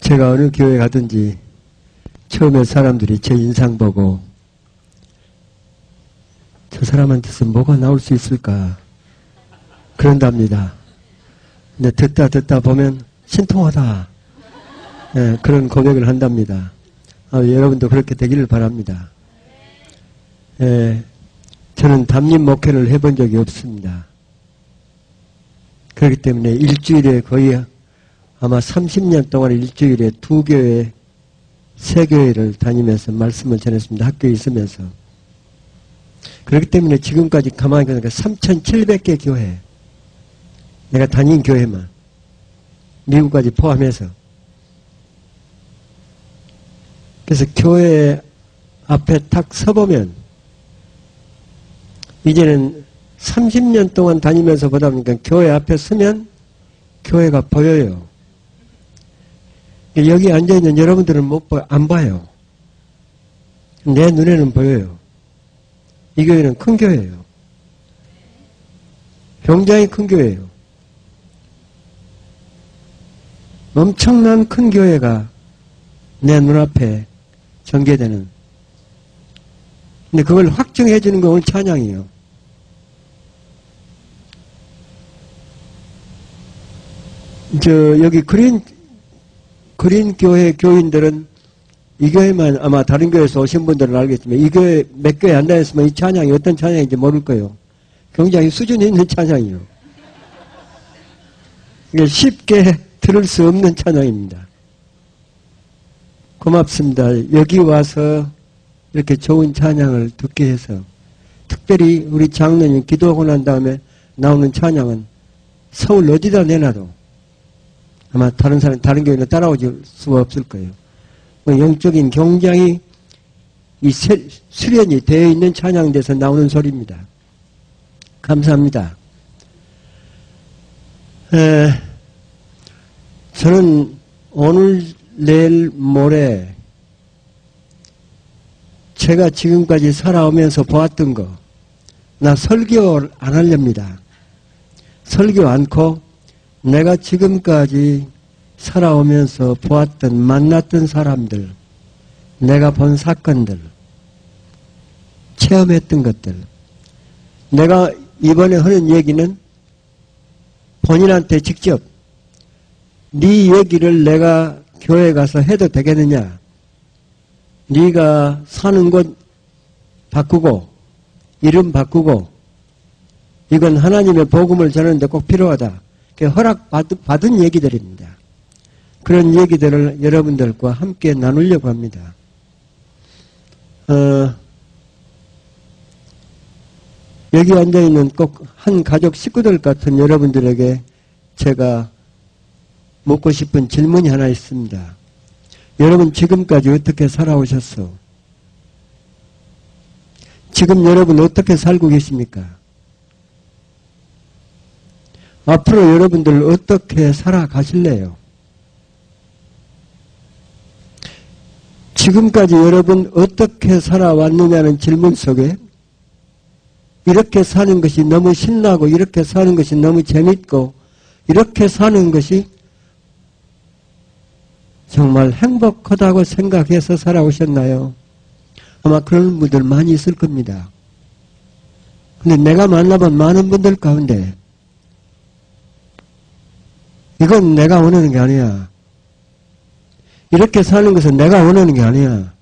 제가 어느 교회 가든지 처음에 사람들이 제 인상 보고 저 사람한테서 뭐가 나올 수 있을까 그런답니다. 근데 듣다 보면 신통하다. 그런 고백을 한답니다. 여러분도 그렇게 되기를 바랍니다. 저는 담임 목회를 해본 적이 없습니다. 그렇기 때문에 일주일에 거의 아마 30년 동안 일주일에 2교회, 3교회를 다니면서 말씀을 전했습니다. 학교에 있으면서. 그렇기 때문에 지금까지 가만히 보니까 3,700개 교회, 내가 다닌 교회만, 미국까지 포함해서. 그래서 교회 앞에 딱 서보면 이제는 30년 동안 다니면서 보다 보니까 교회 앞에 서면 교회가 보여요. 여기 앉아있는 여러분들은 안 봐요. 내 눈에는 보여요. 이 교회는 큰 교회예요. 굉장히 큰 교회예요. 엄청난 큰 교회가 내 눈앞에 전개되는. 근데 그걸 확증해 주는 건 오늘 찬양이에요. 여기 그린 교회 교인들은 이 교회만 아마 다른 교회에서 오신 분들은 알겠지만 이 교회 몇 교회 안 다녔으면 이 찬양이 어떤 찬양인지 모를 거예요. 굉장히 수준이 있는 찬양이에요. 이게 쉽게 들을 수 없는 찬양입니다. 고맙습니다. 여기 와서 이렇게 좋은 찬양을 듣게 해서 특별히 우리 장로님 기도하고 난 다음에 나오는 찬양은 서울 어디다 내놔도 아마 다른 교회는 따라오실 수가 없을 거예요. 영적인 굉장히 수련이 되어 있는 찬양에서 나오는 소리입니다. 감사합니다. 저는 오늘, 내일, 모레 제가 지금까지 살아오면서 보았던 거, 나 설교 안 하렵니다. 설교 않고 내가 지금까지 살아오면서 보았던, 만났던 사람들, 내가 본 사건들, 체험했던 것들, 내가 이번에 하는 얘기는 본인한테 직접 네 얘기를 내가 교회 가서 해도 되겠느냐? 네가 사는 곳 바꾸고 이름 바꾸고 이건 하나님의 복음을 전하는데 꼭 필요하다. 허락받은 얘기들입니다. 그런 얘기들을 여러분들과 함께 나누려고 합니다. 여기 앉아있는 꼭 한 가족 식구들 같은 여러분들에게 제가 묻고 싶은 질문이 하나 있습니다. 여러분 지금까지 어떻게 살아오셨어? 지금 여러분 어떻게 살고 계십니까? 앞으로 여러분들 어떻게 살아가실래요? 지금까지 여러분 어떻게 살아왔느냐는 질문 속에 이렇게 사는 것이 너무 신나고 이렇게 사는 것이 너무 재밌고 이렇게 사는 것이 정말 행복하다고 생각해서 살아오셨나요? 아마 그런 분들 많이 있을 겁니다. 근데 내가 만나본 많은 분들 가운데 이건 내가 원하는 게 아니야. 이렇게 사는 것은 내가 원하는 게 아니야.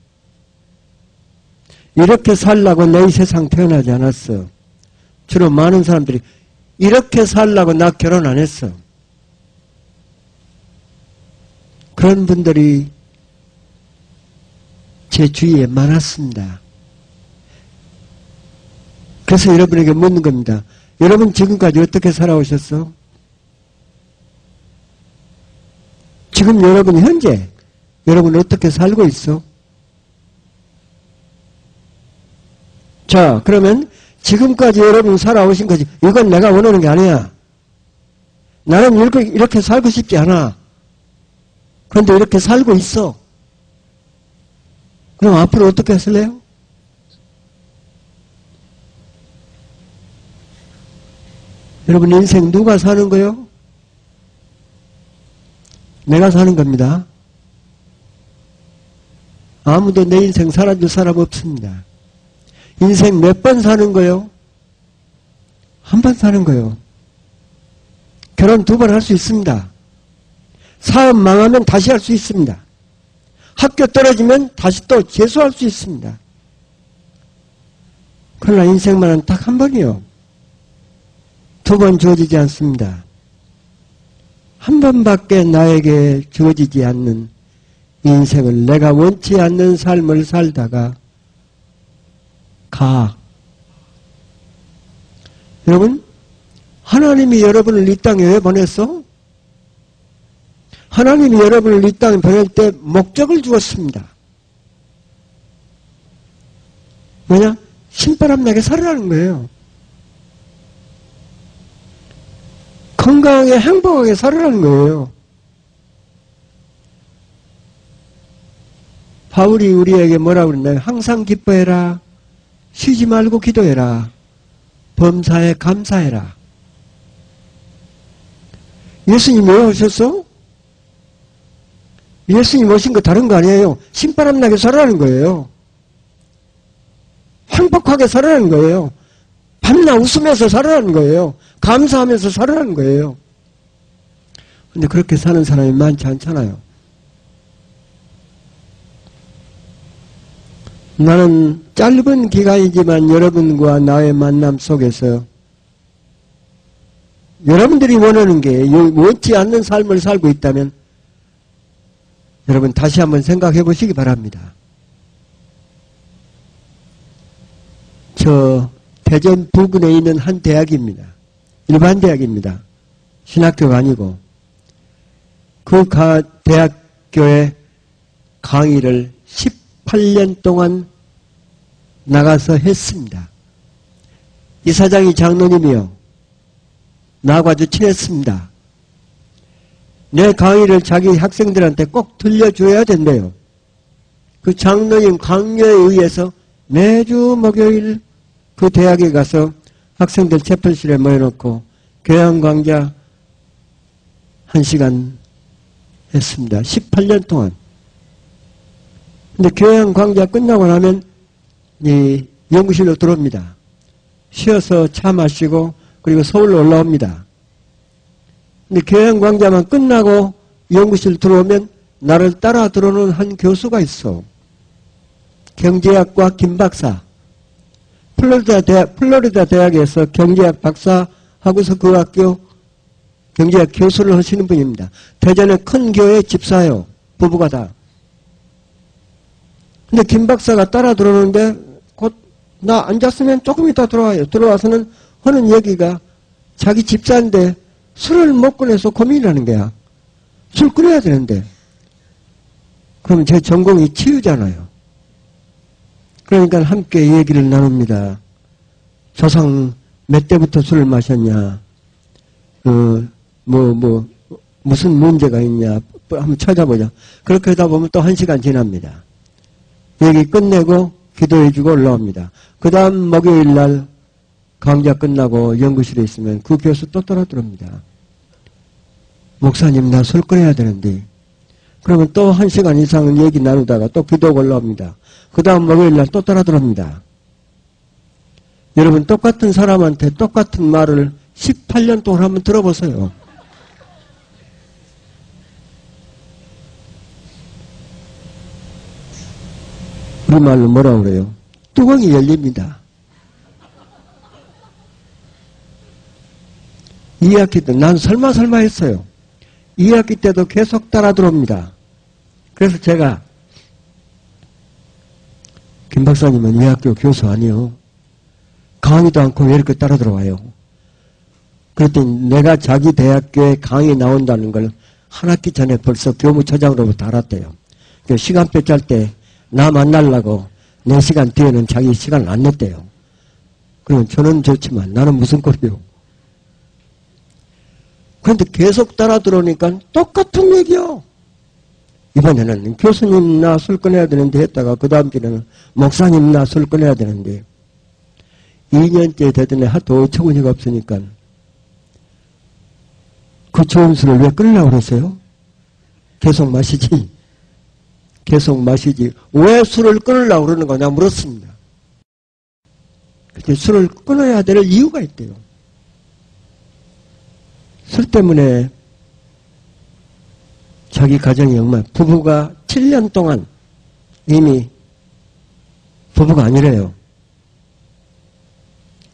이렇게 살라고 내 이 세상 태어나지 않았어. 주로 많은 사람들이 이렇게 살라고 나 결혼 안 했어. 그런 분들이 제 주위에 많았습니다. 그래서 여러분에게 묻는 겁니다. 여러분 지금까지 어떻게 살아오셨어? 지금 여러분 현재 여러분 어떻게 살고 있어? 자, 그러면 지금까지 여러분 살아오신 거지. 이건 내가 원하는 게 아니야. 나는 이렇게 살고 싶지 않아. 그런데 이렇게 살고 있어. 그럼 앞으로 어떻게 하실래요? 여러분 인생 누가 사는 거요? 내가 사는 겁니다. 아무도 내 인생 살아줄 사람 없습니다. 인생 몇 번 사는 거요? 한 번 사는 거요. 결혼 2번 할 수 있습니다. 사업 망하면 다시 할 수 있습니다. 학교 떨어지면 다시 또 재수할 수 있습니다. 그러나 인생만은 딱 한 번이요. 2번 주어지지 않습니다. 한 번밖에 나에게 주어지지 않는 인생을 내가 원치 않는 삶을 살다가 가. 여러분, 하나님이 여러분을 이 땅에 왜 보냈어? 하나님이 여러분을 이 땅에 보낼 때 목적을 주었습니다. 뭐냐? 신바람 나게 살아라는 거예요. 건강하게 행복하게 살아라는 거예요. 바울이 우리에게 뭐라고 그랬나요? 항상 기뻐해라. 쉬지 말고 기도해라. 범사에 감사해라. 예수님 왜 오셨어? 예수님 오신 거 다른 거 아니에요. 신바람 나게 살아라는 거예요. 행복하게 살아라는 거예요. 밤낮 웃으면서 살아라는 거예요. 감사하면서 살아라는 거예요. 근데 그렇게 사는 사람이 많지 않잖아요. 나는 짧은 기간이지만 여러분과 나의 만남 속에서 여러분들이 원하는 게 원치 않는 삶을 살고 있다면 여러분 다시 한번 생각해 보시기 바랍니다. 저 대전 부근에 있는 한 대학입니다. 일반 대학입니다. 신학교가 아니고 그 대학교에 강의를 18년 동안 나가서 했습니다. 이사장이 장로님이요. 나하고 아주 친했습니다. 내 강의를 자기 학생들한테 꼭 들려줘야 된대요. 그 장로님 강요에 의해서 매주 목요일 그 대학에 가서 학생들 채플실에 모여놓고 교양 강좌 1시간 했습니다. 18년 동안. 근데 교양 강좌 끝나고 나면 이 연구실로 들어옵니다. 쉬어서 차 마시고 그리고 서울로 올라옵니다. 근데 교양 강좌만 끝나고 연구실 들어오면 나를 따라 들어오는 한 교수가 있어. 경제학과 김 박사. 플로리다 대학에서 경제학 박사 하고서 그 학교 경제학 교수를 하시는 분입니다. 대전의 큰 교회 집사요. 부부가 다. 근데 김 박사가 따라 들어오는데 곧 나 앉았으면 조금 이따 들어와요. 들어와서는 하는 얘기가 자기 집사인데 술을 못 꺼내서 고민이라는 거야. 술 끓여야 되는데. 그럼 제 전공이 치유잖아요. 그러니까 함께 얘기를 나눕니다. 조상 몇 때부터 술을 마셨냐. 무슨 문제가 있냐. 한번 찾아보자. 그렇게 하다 보면 또 1시간 지납니다. 얘기 끝내고 기도해주고 올라옵니다. 그 다음 목요일 날 강좌 끝나고 연구실에 있으면 그 교수 또 따라 들어옵니다. 목사님 나 술 끓여야 되는데. 그러면 또 1시간 이상 얘기 나누다가 또 기도가 올라옵니다. 그 다음 목요일 날 또 따라 들어옵니다. 여러분 똑같은 사람한테 똑같은 말을 18년 동안 한번 들어보세요. 우리말로 뭐라고 그래요? 뚜껑이 열립니다. 2학기 때 난 설마 했어요. 2학기 때도 계속 따라 들어옵니다. 그래서 제가 김 박사님은 이 학교 교수 아니요. 강의도 않고 왜 이렇게 따라 들어와요? 그랬더니 내가 자기 대학교에 강의 나온다는 걸 한 학기 전에 벌써 교무처장으로부터 알았대요. 시간표 짤 때 나 만나려고 4시간 뒤에는 자기 시간을 안 냈대요. 그러면 저는 좋지만 나는 무슨 꼴이요? 그런데 계속 따라 들어오니까 똑같은 얘기요. 이번에는 교수님 나 술 꺼내야 되는데 했다가 그 다음 주에는 목사님 나 술 꺼내야 되는데 2년째 되더니 하도 어처구니가 없으니까 그 좋은 술을 왜 끊으려고 그랬어요? 계속 마시지. 계속 마시지. 왜 술을 끊으려고 그러는 거냐 물었습니다. 그때 술을 끊어야 될 이유가 있대요. 술 때문에 자기 가정이 엉망. 부부가 7년 동안 이미 부부가 아니래요.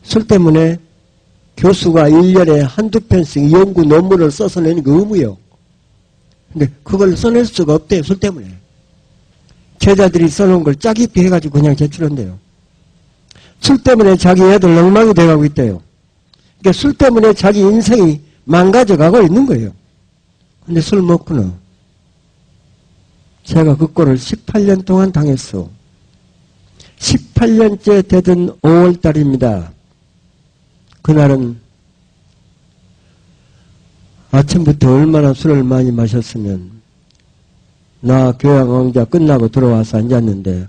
술 때문에 교수가 1년에 한두 편씩 연구 논문을 써서 내는 게 의무요. 근데 그걸 써낼 수가 없대요. 술 때문에. 제자들이 써놓은 걸 짜깁기 해가지고 그냥 제출한대요. 술 때문에 자기 애들 엉망이 돼가고 있대요. 그러니까 술 때문에 자기 인생이 망가져가고 있는 거예요. 근데 술 먹고는 제가 그 꼴을 18년 동안 당했어. 18년째 되던 5월달입니다. 그날은 아침부터 얼마나 술을 많이 마셨으면 나 교양 왕자 끝나고 들어와서 앉았는데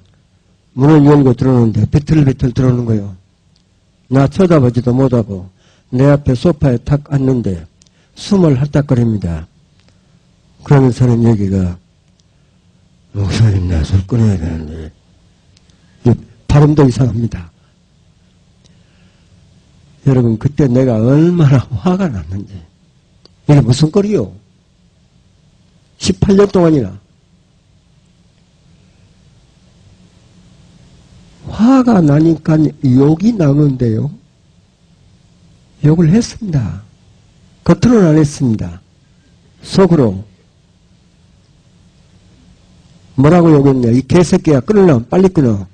문을 열고 들어오는데 비틀비틀 들어오는 거예요. 나 쳐다보지도 못하고 내 앞에 소파에 탁 앉는데 숨을 헐떡거립니다. 그러면서는 여기가 목사님 나 술 끊어야 되는데 발음도 이상합니다. 여러분 그때 내가 얼마나 화가 났는지. 이게 무슨 꼴이요? 18년 동안이나. 화가 나니까 욕이 나오는데요. 욕을 했습니다. 겉으로는 안 했습니다. 속으로. 뭐라고 욕했냐. 이 개새끼야 끊으려면 빨리 끊어.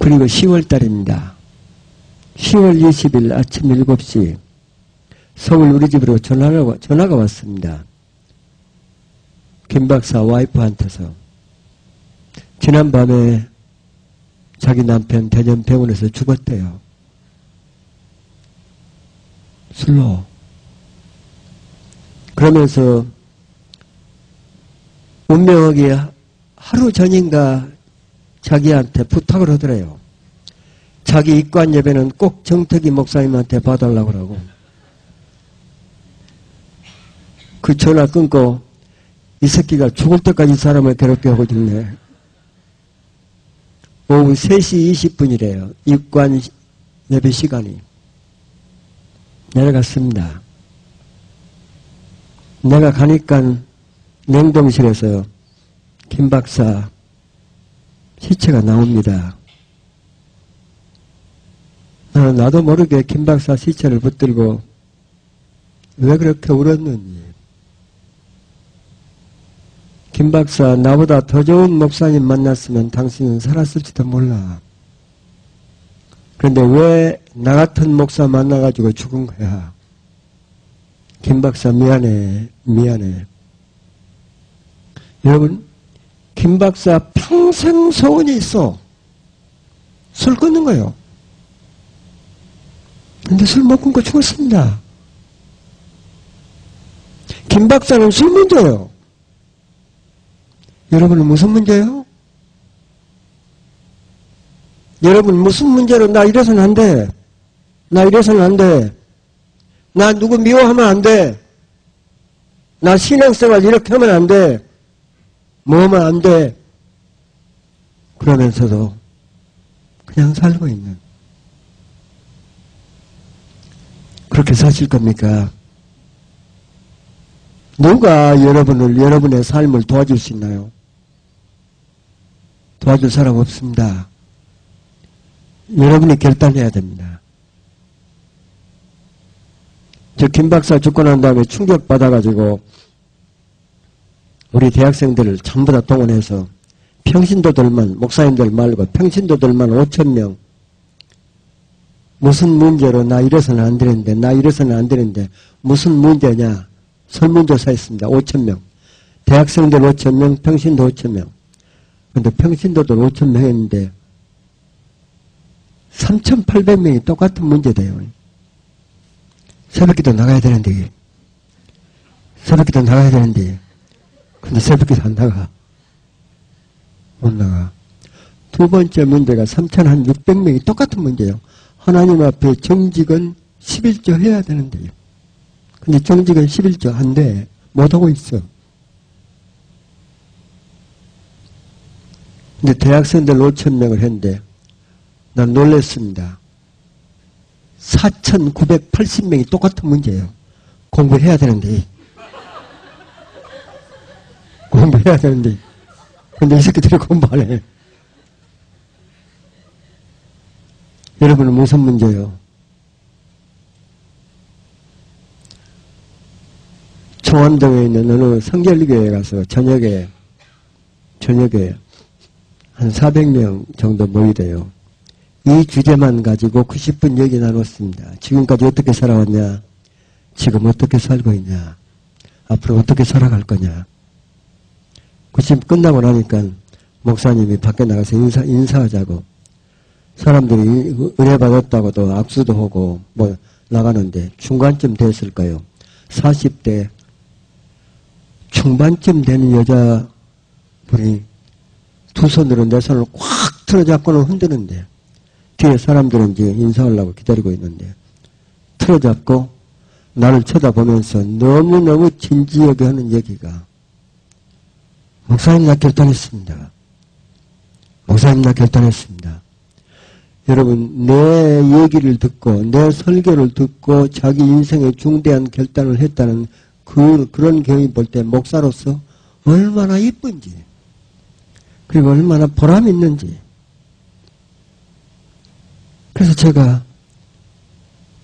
그리고 10월달입니다. 10월 20일 아침 7시 서울 우리 집으로 전화가 왔습니다. 김 박사 와이프한테서 지난밤에 자기 남편 대전병원에서 죽었대요. 술로. 그러면서 운명하게 하루 전인가 자기한테 부탁을 하더래요. 자기 입관 예배는 꼭 정택이 목사님한테 봐달라고 그러고. 그 전화 끊고 이 새끼가 죽을 때까지 사람을 괴롭게 하고 있네. 오후 3시 20분이래요. 입관 예배 시간이. 내려갔습니다. 내가 가니까 냉동실에서 김 박사 시체가 나옵니다. 나도 모르게 김 박사 시체를 붙들고 왜 그렇게 울었는지. 김 박사 나보다 더 좋은 목사님 만났으면 당신은 살았을지도 몰라. 그런데 왜 나 같은 목사 만나가지고 죽은 거야. 김 박사 미안해. 여러분 김 박사 평생 소원이 있어. 술 끊는 거예요. 근데 술 못 끊고 죽었습니다. 김 박사는 술 문제예요. 여러분은 무슨 문제예요? 여러분 무슨 문제로 나 이래서는 안 돼. 나 이래서는 안 돼. 나 누구 미워하면 안 돼. 나 신앙생활 이렇게 하면 안 돼. 뭐 하면 안 돼. 그러면서도 그냥 살고 있는. 그렇게 사실 겁니까? 누가 여러분의 삶을 도와줄 수 있나요? 도와줄 사람 없습니다. 여러분이 결단해야 됩니다. 저 김 박사 죽고 난 다음에 충격받아가지고 우리 대학생들을 전부 다 동원해서 평신도들만, 목사님들 말고 평신도들만 5,000명 무슨 문제로 나 이래서는 안 되는데 무슨 문제냐 설문조사했습니다. 5,000명. 대학생들 5,000명, 평신도 5,000명. 근데 평신도들 5,000명 했는데 3,800명이 똑같은 문제돼요. 새벽기도 나가야 되는데 근데 새벽기도 안 나가. 못 나가. 두 번째 문제가 3,600명이 똑같은 문제예요. 하나님 앞에 정직은 11조 해야 되는데요. 근데 정직은 11조 안 돼. 못하고 있어. 근데 대학생들 5,000명을 했는데 난 놀랐습니다. 4,980명이 똑같은 문제예요. 공부해야 되는데. 공부해야 되는데. 근데 이 새끼들이 공부 안 해. 여러분은 무슨 문제예요? 청암동에 있는 어느 성결교회에 가서 저녁에 한 400명 정도 모이대요. 이 주제만 가지고 90분 얘기 나눴습니다. 지금까지 어떻게 살아왔냐? 지금 어떻게 살고 있냐? 앞으로 어떻게 살아갈 거냐? 90분 끝나고 나니까 목사님이 밖에 나가서 인사하자고. 사람들이 은혜 받았다고도 악수도 하고 뭐 나가는데 중간쯤 됐을까요? 40대 중반쯤 되는 여자분이 두 손으로 내 손을 꽉 틀어잡고는 흔드는데 뒤에 사람들은 이제 인사하려고 기다리고 있는데 틀어잡고 나를 쳐다보면서 너무너무 진지하게 하는 얘기가 목사님 나 결단했습니다. 목사님 나 결단했습니다. 여러분 내 얘기를 듣고 내 설교를 듣고 자기 인생의 중대한 결단을 했다는 그런 경위 볼 때 목사로서 얼마나 이쁜지 그리고 얼마나 보람 있는지. 그래서 제가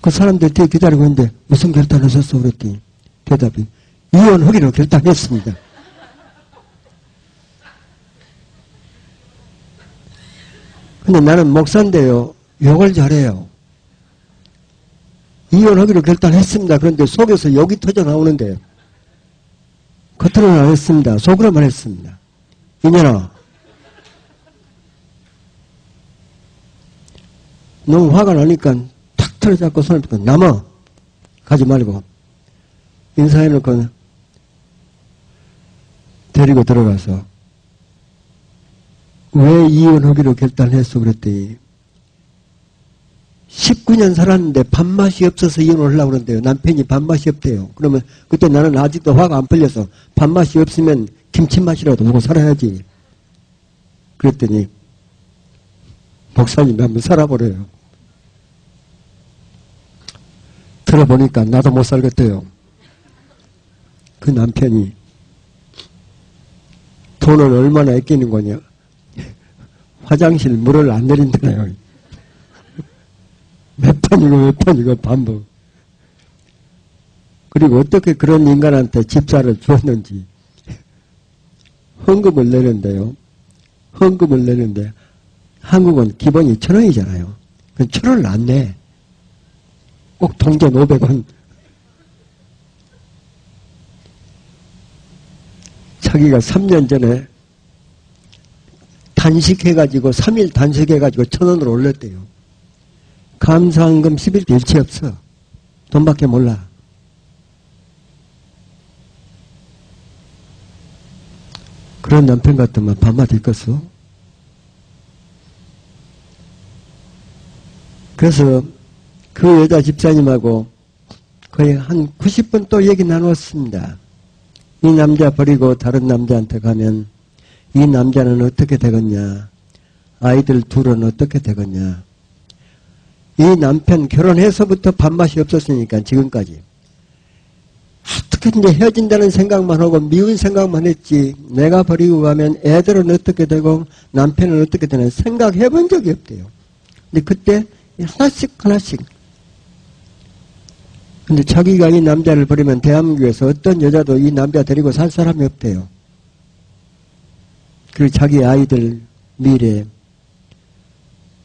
그 사람들 뒤에 기다리고 있는데 무슨 결단하셨어? 그랬더니 대답이 이혼하기로 결단했습니다. 근데 나는 목사인데요. 욕을 잘해요. 이혼하기로 결단했습니다. 그런데 속에서 욕이 터져 나오는데요. 겉으로는 안 했습니다. 속으로만 했습니다. 이년아, 너무 화가 나니까 탁 틀어잡고 손을 뻗고 남아 가지 말고 인사해놓고 데리고 들어가서 왜 이혼하기로 결단했어? 그랬더니 19년 살았는데 밥맛이 없어서 이혼을 하려고 그러는데요. 남편이 밥맛이 없대요. 그러면 그때 나는 아직도 화가 안 풀려서 밥맛이 없으면 김치맛이라도 먹고 살아야지. 그랬더니 목사님이 한번 살아보래요. 들어보니까 나도 못 살겠대요. 그 남편이 돈을 얼마나 아끼는 거냐. 화장실 물을 안 내린다나요. 몇 판이고 반복. 그리고 어떻게 그런 인간한테 집사를 주었는지 헌금을 내는데요. 헌금을 내는데 한국은 기본이 1,000원이잖아요. 그럼 1,000원을 안 내. 꼭 동전 500원. 자기가 3년 전에 단식해가지고 3일 단식해가지고 1,000원으로 올렸대요. 감사한금 11대 일치 없어. 돈밖에 몰라. 그런 남편 같으면 밥맛 있겠어? 그래서 그 여자 집사님하고 거의 한 90분 또 얘기 나누었습니다. 이 남자 버리고 다른 남자한테 가면 이 남자는 어떻게 되겠냐? 아이들 둘은 어떻게 되겠냐? 이 남편 결혼해서부터 밥맛이 없었으니까 지금까지 어떻게든지 헤어진다는 생각만 하고 미운 생각만 했지 내가 버리고 가면 애들은 어떻게 되고 남편은 어떻게 되나 생각해 본 적이 없대요. 근데 그때 하나씩 근데 자기가 이 남자를 버리면 대한민국에서 어떤 여자도 이 남자 데리고 살 사람이 없대요. 그리고 자기 아이들 미래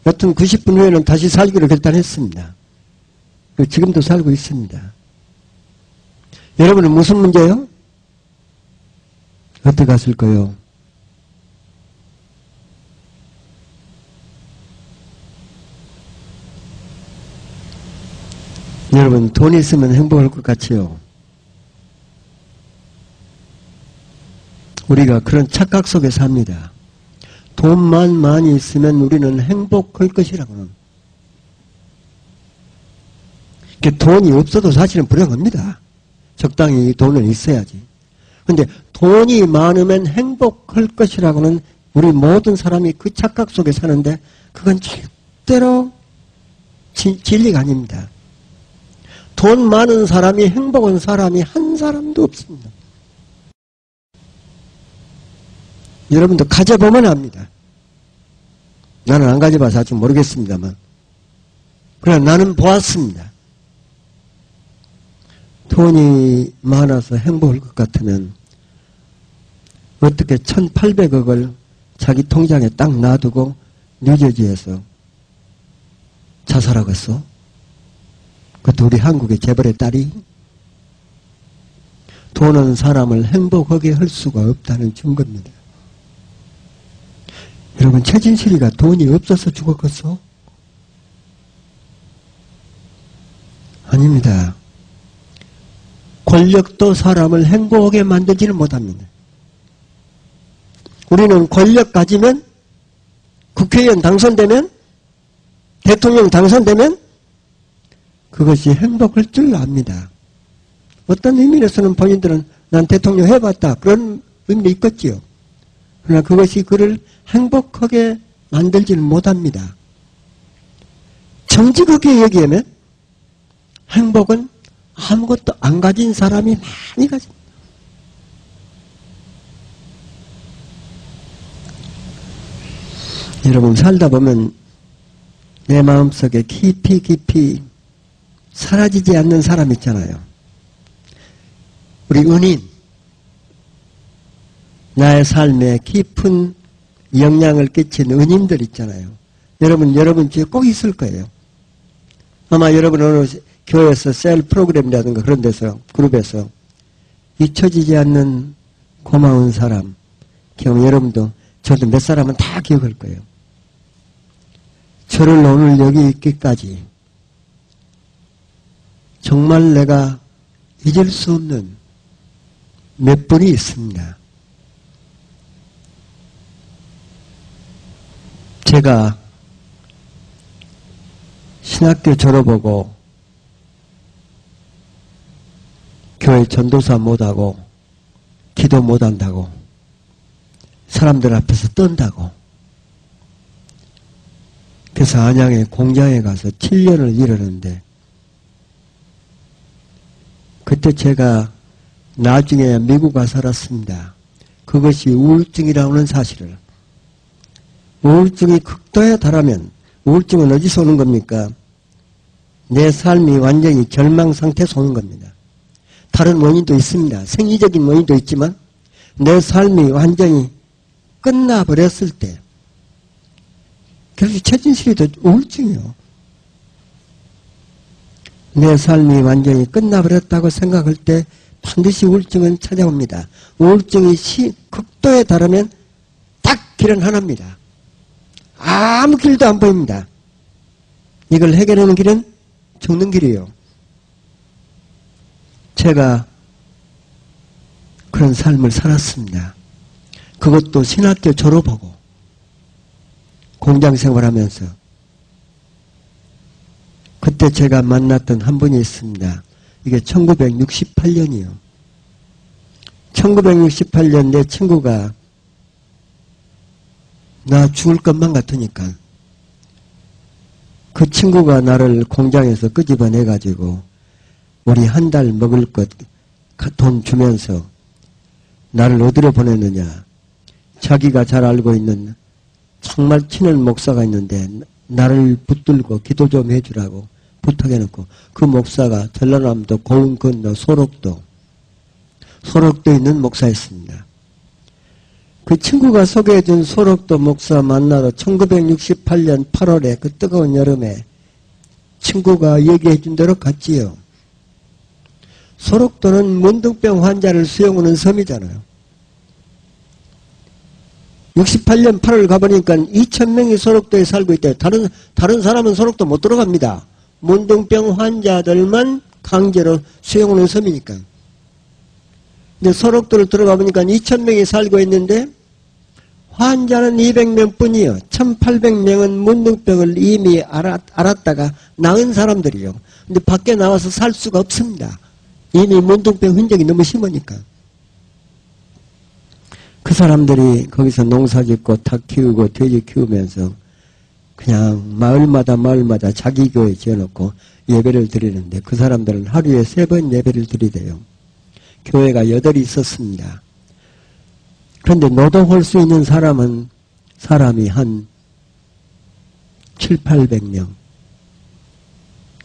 여튼 90분 후에는 다시 살기로 결단했습니다. 지금도 살고 있습니다. 여러분은 무슨 문제예요? 어떻게 갔을까요? 여러분 돈 있으면 행복할 것 같지요? 우리가 그런 착각 속에 삽니다. 돈만 많이 있으면 우리는 행복할 것이라고는. 돈이 없어도 사실은 불행합니다. 적당히 돈은 있어야지. 근데 돈이 많으면 행복할 것이라고는 우리 모든 사람이 그 착각 속에 사는데 그건 절대로 진리가 아닙니다. 돈 많은 사람이 행복한 사람이 한 사람도 없습니다. 여러분도 가져보면 압니다. 나는 안 가져봐서 아직 모르겠습니다만 그러나 나는 보았습니다. 돈이 많아서 행복할 것 같으면 어떻게 1800억을 자기 통장에 딱 놔두고 뉴저지에서 자살하겠어? 그것도 우리 한국의 재벌의 딸이? 돈은 사람을 행복하게 할 수가 없다는 증거입니다. 여러분, 최진실이가 돈이 없어서 죽었겠어? 아닙니다. 권력도 사람을 행복하게 만들지는 못합니다. 우리는 권력 가지면, 국회의원 당선되면, 대통령 당선되면 그것이 행복할 줄 압니다. 어떤 의미에서는 본인들은 난 대통령 해봤다 그런 의미도 있겠지요. 그러나 그것이 그를 행복하게 만들지는 못합니다. 정직하게 얘기하면 행복은 아무것도 안 가진 사람이 많이 가집니다. 여러분, 살다 보면 내 마음속에 깊이 사라지지 않는 사람 있잖아요. 우리 은인, 나의 삶에 깊은 영향을 끼친 은인들 있잖아요. 여러분 주위에 꼭 있을 거예요. 아마 여러분 어느 교회에서 셀 프로그램이라든가 그런 데서, 그룹에서 잊혀지지 않는 고마운 사람, 여러분도 저도 몇 사람은 다 기억할 거예요. 저를 오늘 여기 있기까지 정말 내가 잊을 수 없는 몇 분이 있습니다. 제가 신학교 졸업하고 교회 전도사 못하고 기도 못한다고 사람들 앞에서 떤다고 그래서 안양의 공장에 가서 7년을 일하는데 그때 제가 나중에 미국 가서 살았습니다. 그것이 우울증이라고 하는 사실을. 우울증이 극도에 달하면 우울증은 어디서 오는 겁니까? 내 삶이 완전히 절망 상태에서 오는 겁니다. 다른 원인도 있습니다. 생리적인 원인도 있지만 내 삶이 완전히 끝나버렸을 때 그래서 최진실이도 우울증이요. 내 삶이 완전히 끝나버렸다고 생각할 때 반드시 우울증은 찾아옵니다. 우울증이 극도에 달하면 딱 길은 하나입니다. 아무 길도 안 보입니다. 이걸 해결하는 길은 죽는 길이에요. 제가 그런 삶을 살았습니다. 그것도 신학교 졸업하고 공장 생활하면서 그때 제가 만났던 한 분이 있습니다. 이게 1968년이요. 1968년 내 친구가 나 죽을 것만 같으니까 그 친구가 나를 공장에서 끄집어내가지고 우리 한 달 먹을 것 돈 주면서 나를 어디로 보냈느냐. 자기가 잘 알고 있는 정말 친한 목사가 있는데 나를 붙들고 기도 좀 해주라고 부탁해놓고 그 목사가 전라남도 고흥 건너 소록도에 있는 목사였습니다. 그 친구가 소개해준 소록도 목사 만나러 1968년 8월에 그 뜨거운 여름에 친구가 얘기해준 대로 갔지요. 소록도는 문둥병 환자를 수용하는 섬이잖아요. 68년 8월 가보니까 2,000명이 소록도에 살고 있대요. 다른 사람은 소록도 못 들어갑니다. 문둥병 환자들만 강제로 수용하는 섬이니까. 근데 소록도를 들어가 보니까 2,000명이 살고 있는데 환자는 200명 뿐이요. 1800명은 문둥병을 이미 알았다가 나은 사람들이요. 근데 밖에 나와서 살 수가 없습니다. 이미 문둥병 흔적이 너무 심하니까. 그 사람들이 거기서 농사 짓고 닭 키우고 돼지 키우면서 그냥 마을마다 자기 교회 지어놓고 예배를 드리는데 그 사람들은 하루에 3번 예배를 드리대요. 교회가 8이 있었습니다. 그런데 노동할 수 있는 사람이 한 700~800명.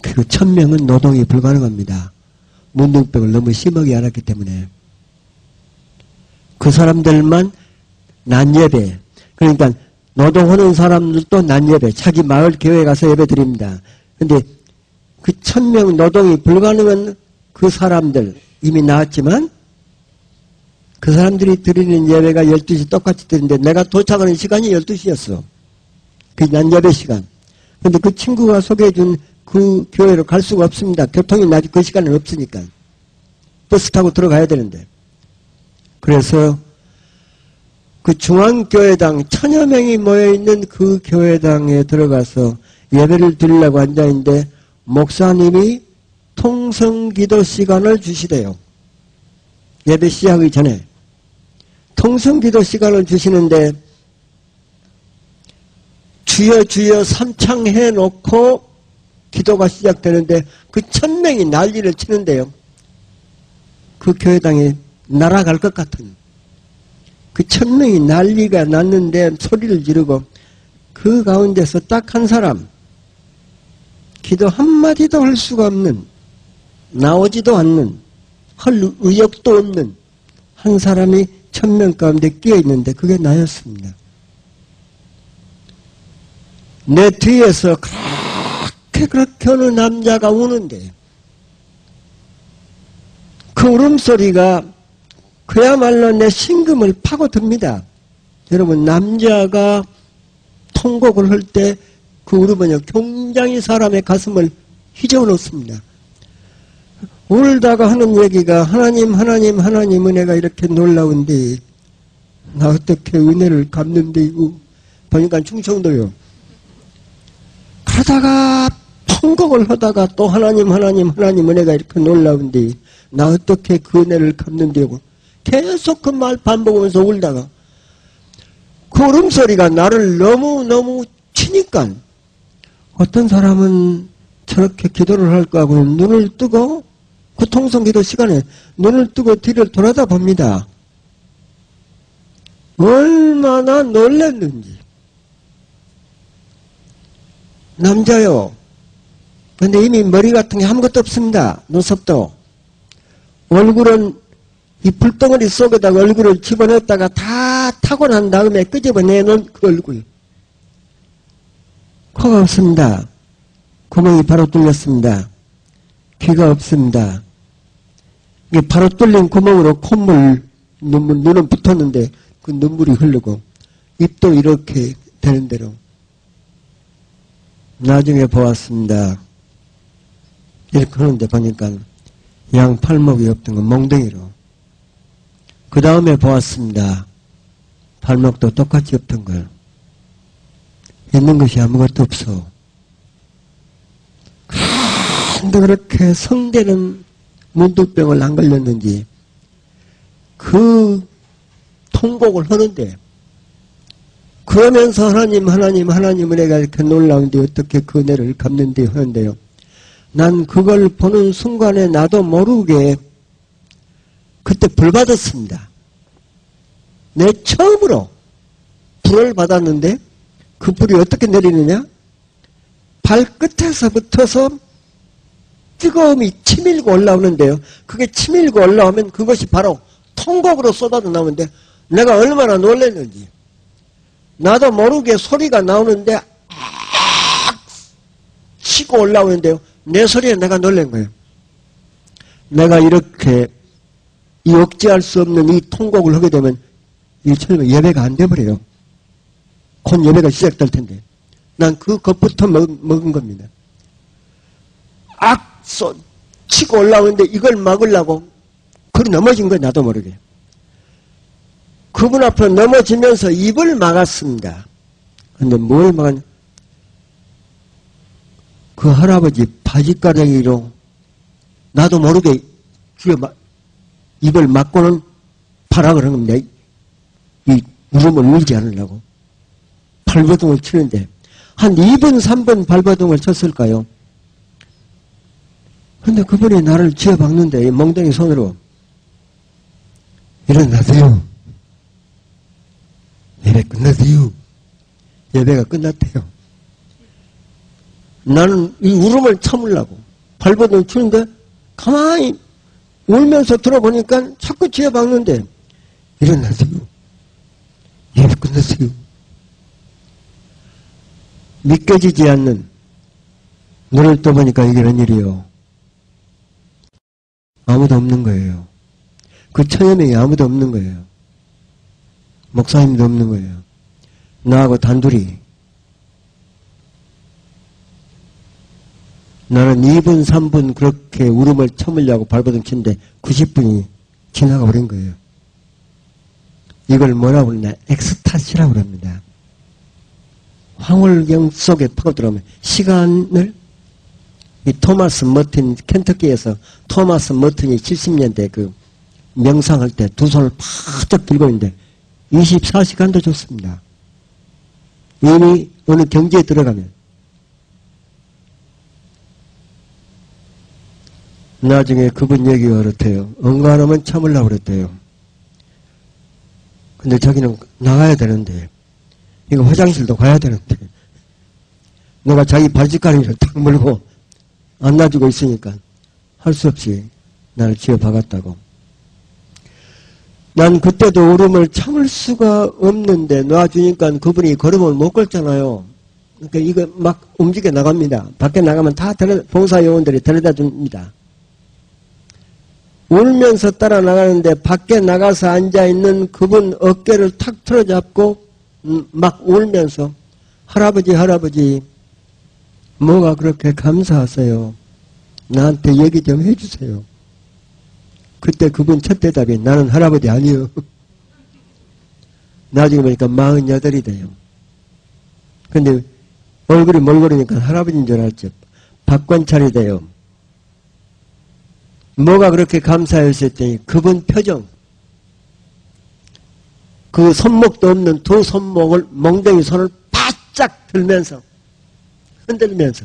그리고 1000명은 노동이 불가능합니다. 문둥병을 너무 심하게 앓았기 때문에. 그 사람들만 낮예배. 그러니까 노동하는 사람들도 낮예배. 자기 마을 교회에 가서 예배 드립니다. 그런데 그 1000명 노동이 불가능한 그 사람들 이미 나왔지만 그 사람들이 드리는 예배가 12시 똑같이 드리는데 내가 도착하는 시간이 12시였어. 그 낮예배 시간. 그런데 그 친구가 소개해준 그 교회로 갈 수가 없습니다. 교통이 낮이 그 시간은 없으니까. 버스 타고 들어가야 되는데. 그래서 그 중앙교회당 1000여 명이 모여있는 그 교회당에 들어가서 예배를 드리려고 앉아있는데 목사님이 통성기도 시간을 주시대요. 예배 시작하기 전에. 통성기도 시간을 주시는데 주여 주여 삼창해 놓고 기도가 시작되는데 그 1000명이 난리를 치는데요. 그 교회당에 날아갈 것 같은 그 1000명이 난리가 났는데 소리를 지르고 그 가운데서 딱 한 사람 기도 한마디도 할 수가 없는 나오지도 않는 할 의욕도 없는 한 사람이 1000명 가운데 끼어 있는데 그게 나였습니다. 내 뒤에서 그렇게 어느 남자가 우는데 그 울음소리가 그야말로 내 심금을 파고듭니다. 여러분 남자가 통곡을 할 때 그 울음은요 굉장히 사람의 가슴을 휘저어놓습니다. 울다가 하는 얘기가 하나님 은혜가 이렇게 놀라운데 나 어떻게 은혜를 갚는데 보니까 충청도요. 가다가 통곡을 하다가 또 하나님 은혜가 이렇게 놀라운데 나 어떻게 그 은혜를 갚는데요. 계속 그 말 반복하면서 울다가 그 울음소리가 나를 너무 치니까 어떤 사람은 저렇게 기도를 할까 하고 눈을 뜨고 그 통성기도 시간에 눈을 뜨고 뒤를 돌아다 봅니다. 얼마나 놀랐는지. 남자요. 근데 이미 머리 같은 게 아무것도 없습니다. 눈썹도. 얼굴은 이 불덩어리 속에다가 얼굴을 집어넣었다가 다 타고 난 다음에 끄집어내놓은 그 얼굴. 코가 없습니다. 구멍이 바로 뚫렸습니다. 귀가 없습니다. 이게 바로 뚫린 구멍으로 콧물, 눈은 붙었는데 그 눈물이 흐르고 입도 이렇게 되는 대로. 나중에 보았습니다. 이렇게 하는데 보니까 양 팔목이 없던 건 몽둥이로. 그 다음에 보았습니다. 발목도 똑같이 없던 걸. 있는 것이 아무것도 없어. 근데 그렇게 성대는 문둥병을 안 걸렸는지 그 통곡을 하는데 그러면서 하나님 은혜가 이렇게 놀라운데 어떻게 그 은혜를 갚는데 하는데요. 난 그걸 보는 순간에 나도 모르게 그때 불 받았습니다. 내 처음으로 불을 받았는데 그 불이 어떻게 내리느냐? 발끝에서부터서 뜨거움이 치밀고 올라오는데요. 그게 치밀고 올라오면 그것이 바로 통곡으로 쏟아져 나오는데 내가 얼마나 놀랐는지. 나도 모르게 소리가 나오는데 악 치고 올라오는데요. 내 소리에 내가 놀란 거예요. 내가 이렇게 이 억제할 수 없는 이 통곡을 하게 되면 이 처음에 예배가 안 돼버려요. 곧 예배가 시작될 텐데. 난 그 것부터 먹은 겁니다. 치고 올라오는데 이걸 막으려고 그리 넘어진 거예요. 나도 모르게. 그분 앞으로 넘어지면서 입을 막았습니다. 근데 뭘 막았냐? 그 할아버지 바지가랑이로 나도 모르게 입을 막고는 파락을 한 겁니다. 이 울음을 울지 않으려고. 발버둥을 치는데 한 2분 3분 발버둥을 쳤을까요? 근데 그분이 나를 쥐어박는데 이 멍덩이 손으로 일어나세요. 예배 끝났어요. 예배가 끝났대요. 나는 이 울음을 참으려고 발버둥 치는데 가만히 울면서 들어보니까 자꾸 쥐어박는데 일어나세요. 예배 끝났어요. 믿겨지지 않는 눈을 떠보니까 이게 웬일이요. 아무도 없는 거예요. 그 천여 명이 아무도 없는 거예요. 목사님도 없는 거예요. 나하고 단둘이. 나는 2분 3분 그렇게 울음을 참으려고 발버둥 치는데 90분이 지나가 버린 거예요. 이걸 뭐라고 그러냐? 엑스타시라고 그럽니다. 황홀경 속에 파고들어오면 시간을 이 토마스 머튼 켄터키에서 토마스 머튼이 70년대 그 명상할 때 두 손을 바짝 들고 있는데 24시간도 좋습니다. 이미 어느 경지에 들어가면 나중에 그분 얘기가 그렇대요. 응가하면 참으려고 그랬대요. 근데 자기는 나가야 되는데 이거 화장실도 가야 되는데 내가 자기 바지가랑이를 탁 물고 안 놔주고 있으니까 할 수 없이 나를 쥐어박았다고. 난 그때도 울음을 참을 수가 없는데 놔주니까 그분이 걸음을 못 걷잖아요. 그러니까 이거 막 움직여 나갑니다. 밖에 나가면 다 봉사요원들이 데려다 줍니다. 울면서 따라 나가는데 밖에 나가서 앉아있는 그분 어깨를 탁 틀어잡고 막 울면서 할아버지 할아버지 뭐가 그렇게 감사하세요. 나한테 얘기 좀 해주세요. 그때 그분 첫 대답이 나는 할아버지 아니요. 나중에 보니까 48이 돼요. 근데 얼굴이 멀거리니까 할아버지인 줄 알았죠. 박관찰이 돼요. 뭐가 그렇게 감사했었더니 그분 표정. 그 손목도 없는 두 손목을 멍덩이 손을 바짝 들면서 흔들면서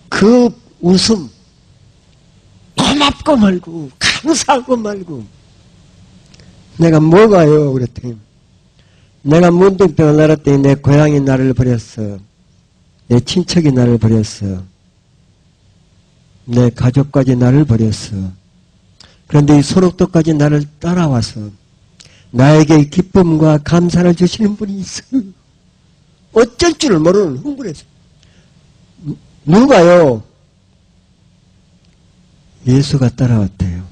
그 웃음 고맙고 말고 감사하고 말고 내가 뭐가요? 그랬더니 내가 문둥병을 앓았더니 내 고향이 나를 버렸어. 내 친척이 나를 버렸어. 내 가족까지 나를 버렸어. 그런데 이 소록도까지 나를 따라와서 나에게 기쁨과 감사를 주시는 분이 있어. 어쩔 줄 모르는 흥분해서. 누가요? 예수가 따라왔대요.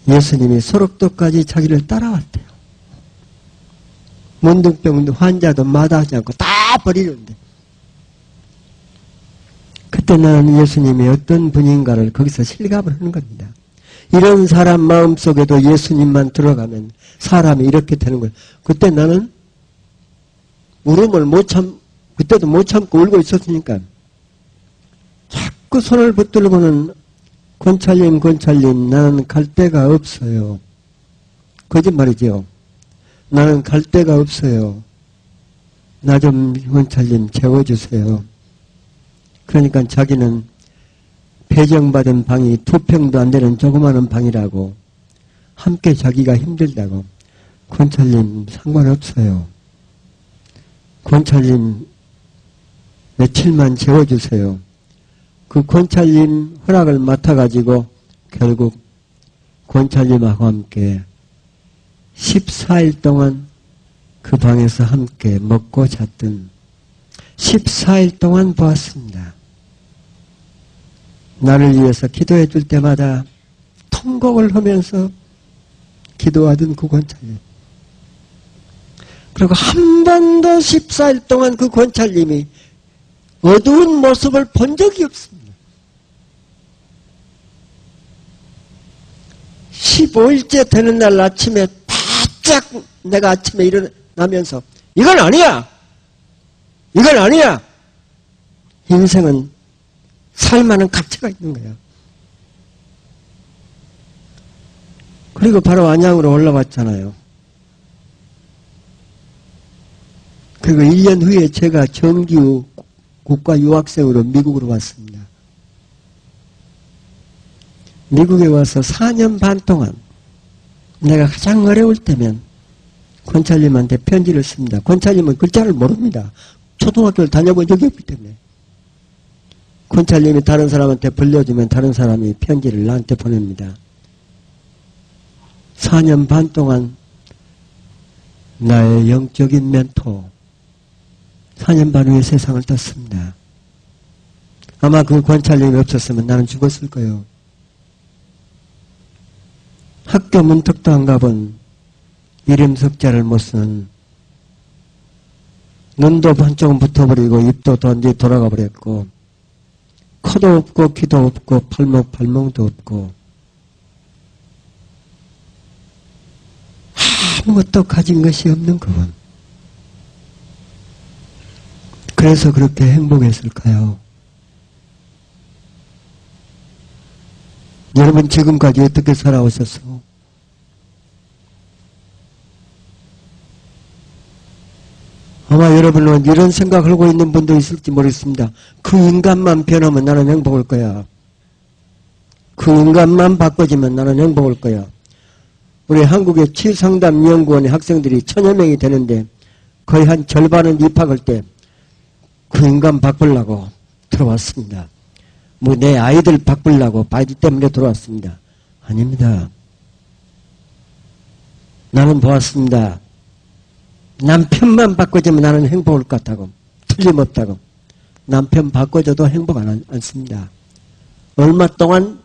예수님이 소록도까지 자기를 따라왔대요. 문둥병 환자도 마다하지 않고 다 버리는데. 그때 나는 예수님이 어떤 분인가를 거기서 실감을 하는 겁니다. 이런 사람 마음속에도 예수님만 들어가면 사람이 이렇게 되는 거예요. 그때 나는 울음을 그때도 못 참고 울고 있었으니까 자꾸 손을 붙들고는 권찰님 나는 갈 데가 없어요. 거짓말이죠. 나는 갈 데가 없어요. 나 좀 권찰님 재워주세요. 그러니까 자기는 배정받은 방이 2평도 안 되는 조그마한 방이라고 함께 자기가 힘들다고. 권찰님 상관없어요. 권찰님 며칠만 재워주세요. 그 권찰님 허락을 맡아가지고 결국 권찰님하고 함께 14일 동안 그 방에서 함께 먹고 잤던 14일 동안 보았습니다. 나를 위해서 기도해 줄 때마다 통곡을 하면서 기도하던 그 권찰님. 그리고 한 번도 14일 동안 그 권찰님이 어두운 모습을 본 적이 없습니다. 15일째 되는 날 아침에 바짝 내가 아침에 일어나면서 이건 아니야! 이건 아니야! 인생은 살만한 가치가 있는 거야. 그리고 바로 안양으로 올라왔잖아요. 그리고 1년 후에 제가 정규 국가 유학생으로 미국으로 왔습니다. 미국에 와서 4년 반 동안 내가 가장 어려울 때면 권찰님한테 편지를 씁니다. 권찰님은 글자를 모릅니다. 초등학교를 다녀본 적이 없기 때문에. 권찰님이 다른 사람한테 불려주면 다른 사람이 편지를 나한테 보냅니다. 4년 반 동안 나의 영적인 멘토, 4년 반 후에 세상을 떴습니다. 아마 그 권찰님이 없었으면 나는 죽었을 거예요. 학교 문턱도 안 가본 이름 석자를 못 쓰는, 눈도 한쪽은 붙어버리고 입도 던지 돌아가 버렸고, 코도 없고 귀도 없고 팔목도 없고 아무것도 가진 것이 없는 그분. 그래서 그렇게 행복했을까요? 여러분 지금까지 어떻게 살아오셨어? 아마 여러분은 이런 생각을 하고 있는 분도 있을지 모르겠습니다. 그 인간만 변하면 나는 행복할 거야. 그 인간만 바꿔지면 나는 행복할 거야. 우리 한국의 치상담연구원의 학생들이 1000여 명이 되는데 거의 한 절반은 입학할 때 그 인간 바꾸려고 들어왔습니다. 뭐 내 아이들 바꾸려고 바이디 때문에 들어왔습니다. 아닙니다. 나는 보았습니다. 남편만 바꿔주면 나는 행복할 것 같다고. 틀림없다고. 남편 바꿔줘도 행복 않습니다. 얼마 동안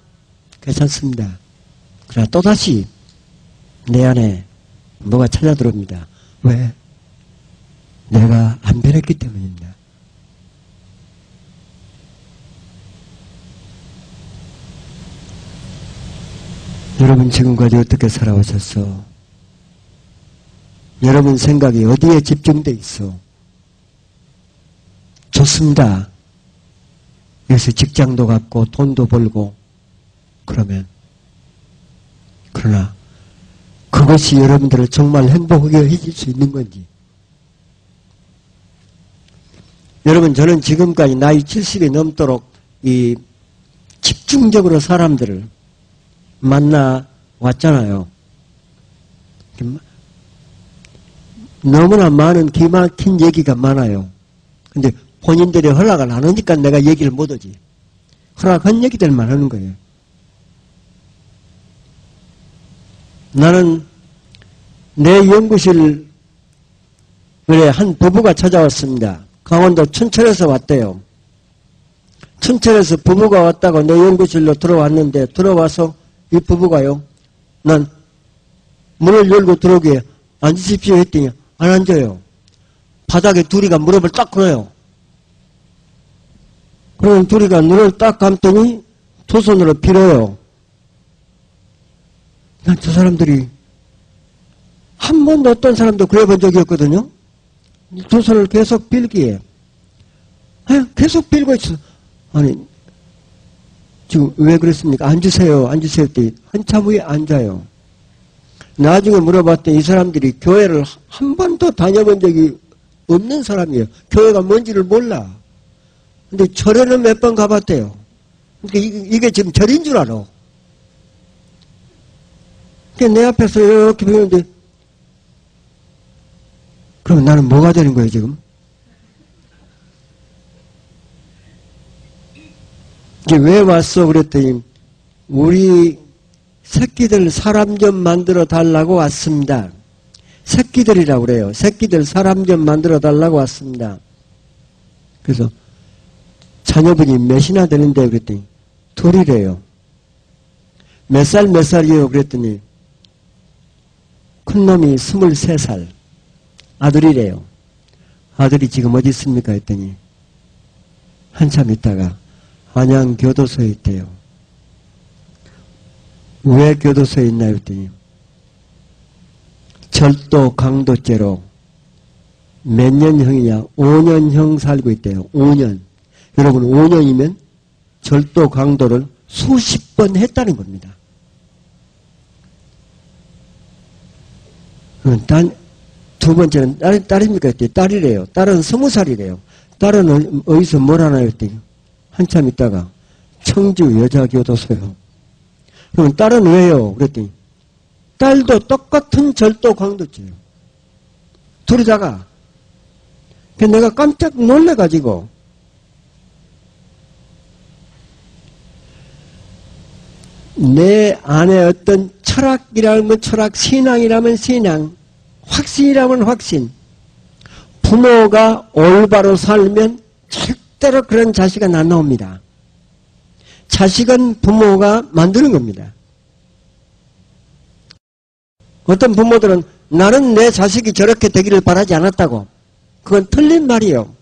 괜찮습니다. 그러나 또다시 내 안에 뭐가 찾아들어옵니다. 왜? 내가 안 변했기 때문입니다. 여러분 지금까지 어떻게 살아오셨어? 여러분 생각이 어디에 집중돼 있어? 좋습니다. 여기서 직장도 갖고 돈도 벌고 그러면, 그러나 그것이 여러분들을 정말 행복하게 해줄 수 있는 건지. 여러분 저는 지금까지 나이 70이 넘도록 이 집중적으로 사람들을 만나 왔잖아요. 너무나 많은 기막힌 얘기가 많아요. 근데 본인들이 허락을 안 하니까 내가 얘기를 못하지. 허락한 얘기들만 하는 거예요. 나는 내 연구실에 한 부부가 찾아왔습니다. 강원도 춘천에서 왔대요. 춘천에서 부부가 왔다고 내 연구실로 들어왔는데, 들어와서 이 부부가요, 난 문을 열고 들어오기에 앉으십시오 했더니 안 앉아요. 바닥에 둘이가 무릎을 딱 꿇어요. 그럼 둘이가 눈을 딱 감더니 두 손으로 빌어요. 난 저 사람들이 한 번도 어떤 사람도 그래 본 적이 없거든요. 두 손을 계속 빌기에 계속 빌고 있어. 아니 지금 왜 그랬습니까? 앉으세요. 앉으세요 했더니 한참 후에 앉아요. 나중에 물어봤더니 이 사람들이 교회를 한 번도 다녀본 적이 없는 사람이에요. 교회가 뭔지를 몰라. 근데 절에는 몇 번 가봤대요. 그러니까 이게 지금 절인 줄 알아. 그러니까 내 앞에서 이렇게 보는데, 그럼 나는 뭐가 되는 거예요 지금? 이게 왜 왔어? 그랬더니 우리 새끼들 사람 좀 만들어 달라고 왔습니다. 새끼들이라고 그래요. 새끼들 사람 좀 만들어 달라고 왔습니다. 그래서 자녀분이 몇이나 되는데 그랬더니 둘이래요. 몇 살이에요? 그랬더니 큰놈이 23살 아들이래요. 아들이 지금 어디 있습니까? 했더니 한참 있다가 안양교도소에 있대요. 왜 교도소에 있나요? 했더니 절도 강도죄로 몇 년형이냐? 5년형 살고 있대요. 5년. 여러분 5년이면 절도 강도를 수십 번 했다는 겁니다. 두 번째는 딸입니까? 했더니 딸이래요. 딸은 20살이래요. 딸은 어디서 뭘 하나요? 했더니 한참 있다가 청주 여자교도소요. 그럼 딸은 왜요? 그랬더니 딸도 똑같은 절도 강도죄예요. 둘이 다가. 내가 깜짝 놀래가지고 내 안에 어떤 철학이라면 철학, 신앙이라면 신앙, 확신이라면 확신. 부모가 올바로 살면 절대로 그런 자식은 안 나옵니다. 자식은 부모가 만드는 겁니다. 어떤 부모들은 나는 내 자식이 저렇게 되기를 바라지 않았다고. 그건 틀린 말이에요.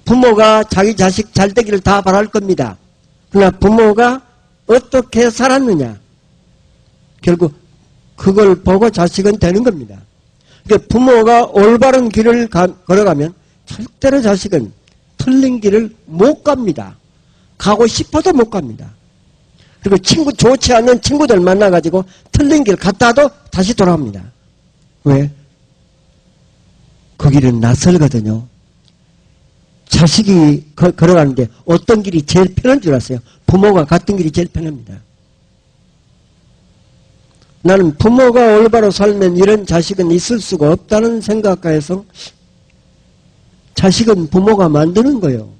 부모가 자기 자식 잘 되기를 다 바랄 겁니다. 그러나 부모가 어떻게 살았느냐. 결국 그걸 보고 자식은 되는 겁니다. 그러니까 부모가 올바른 길을 걸어가면 절대로 자식은 틀린 길을 못 갑니다. 가고 싶어도 못 갑니다. 그리고 좋지 않은 친구들 만나가지고 틀린 길 갔다도 다시 돌아옵니다. 왜? 그 길은 낯설거든요. 자식이 걸어가는데 어떤 길이 제일 편한 줄 아세요? 부모가 갔던 길이 제일 편합니다. 나는 부모가 올바로 살면 이런 자식은 있을 수가 없다는 생각하에서 자식은 부모가 만드는 거예요.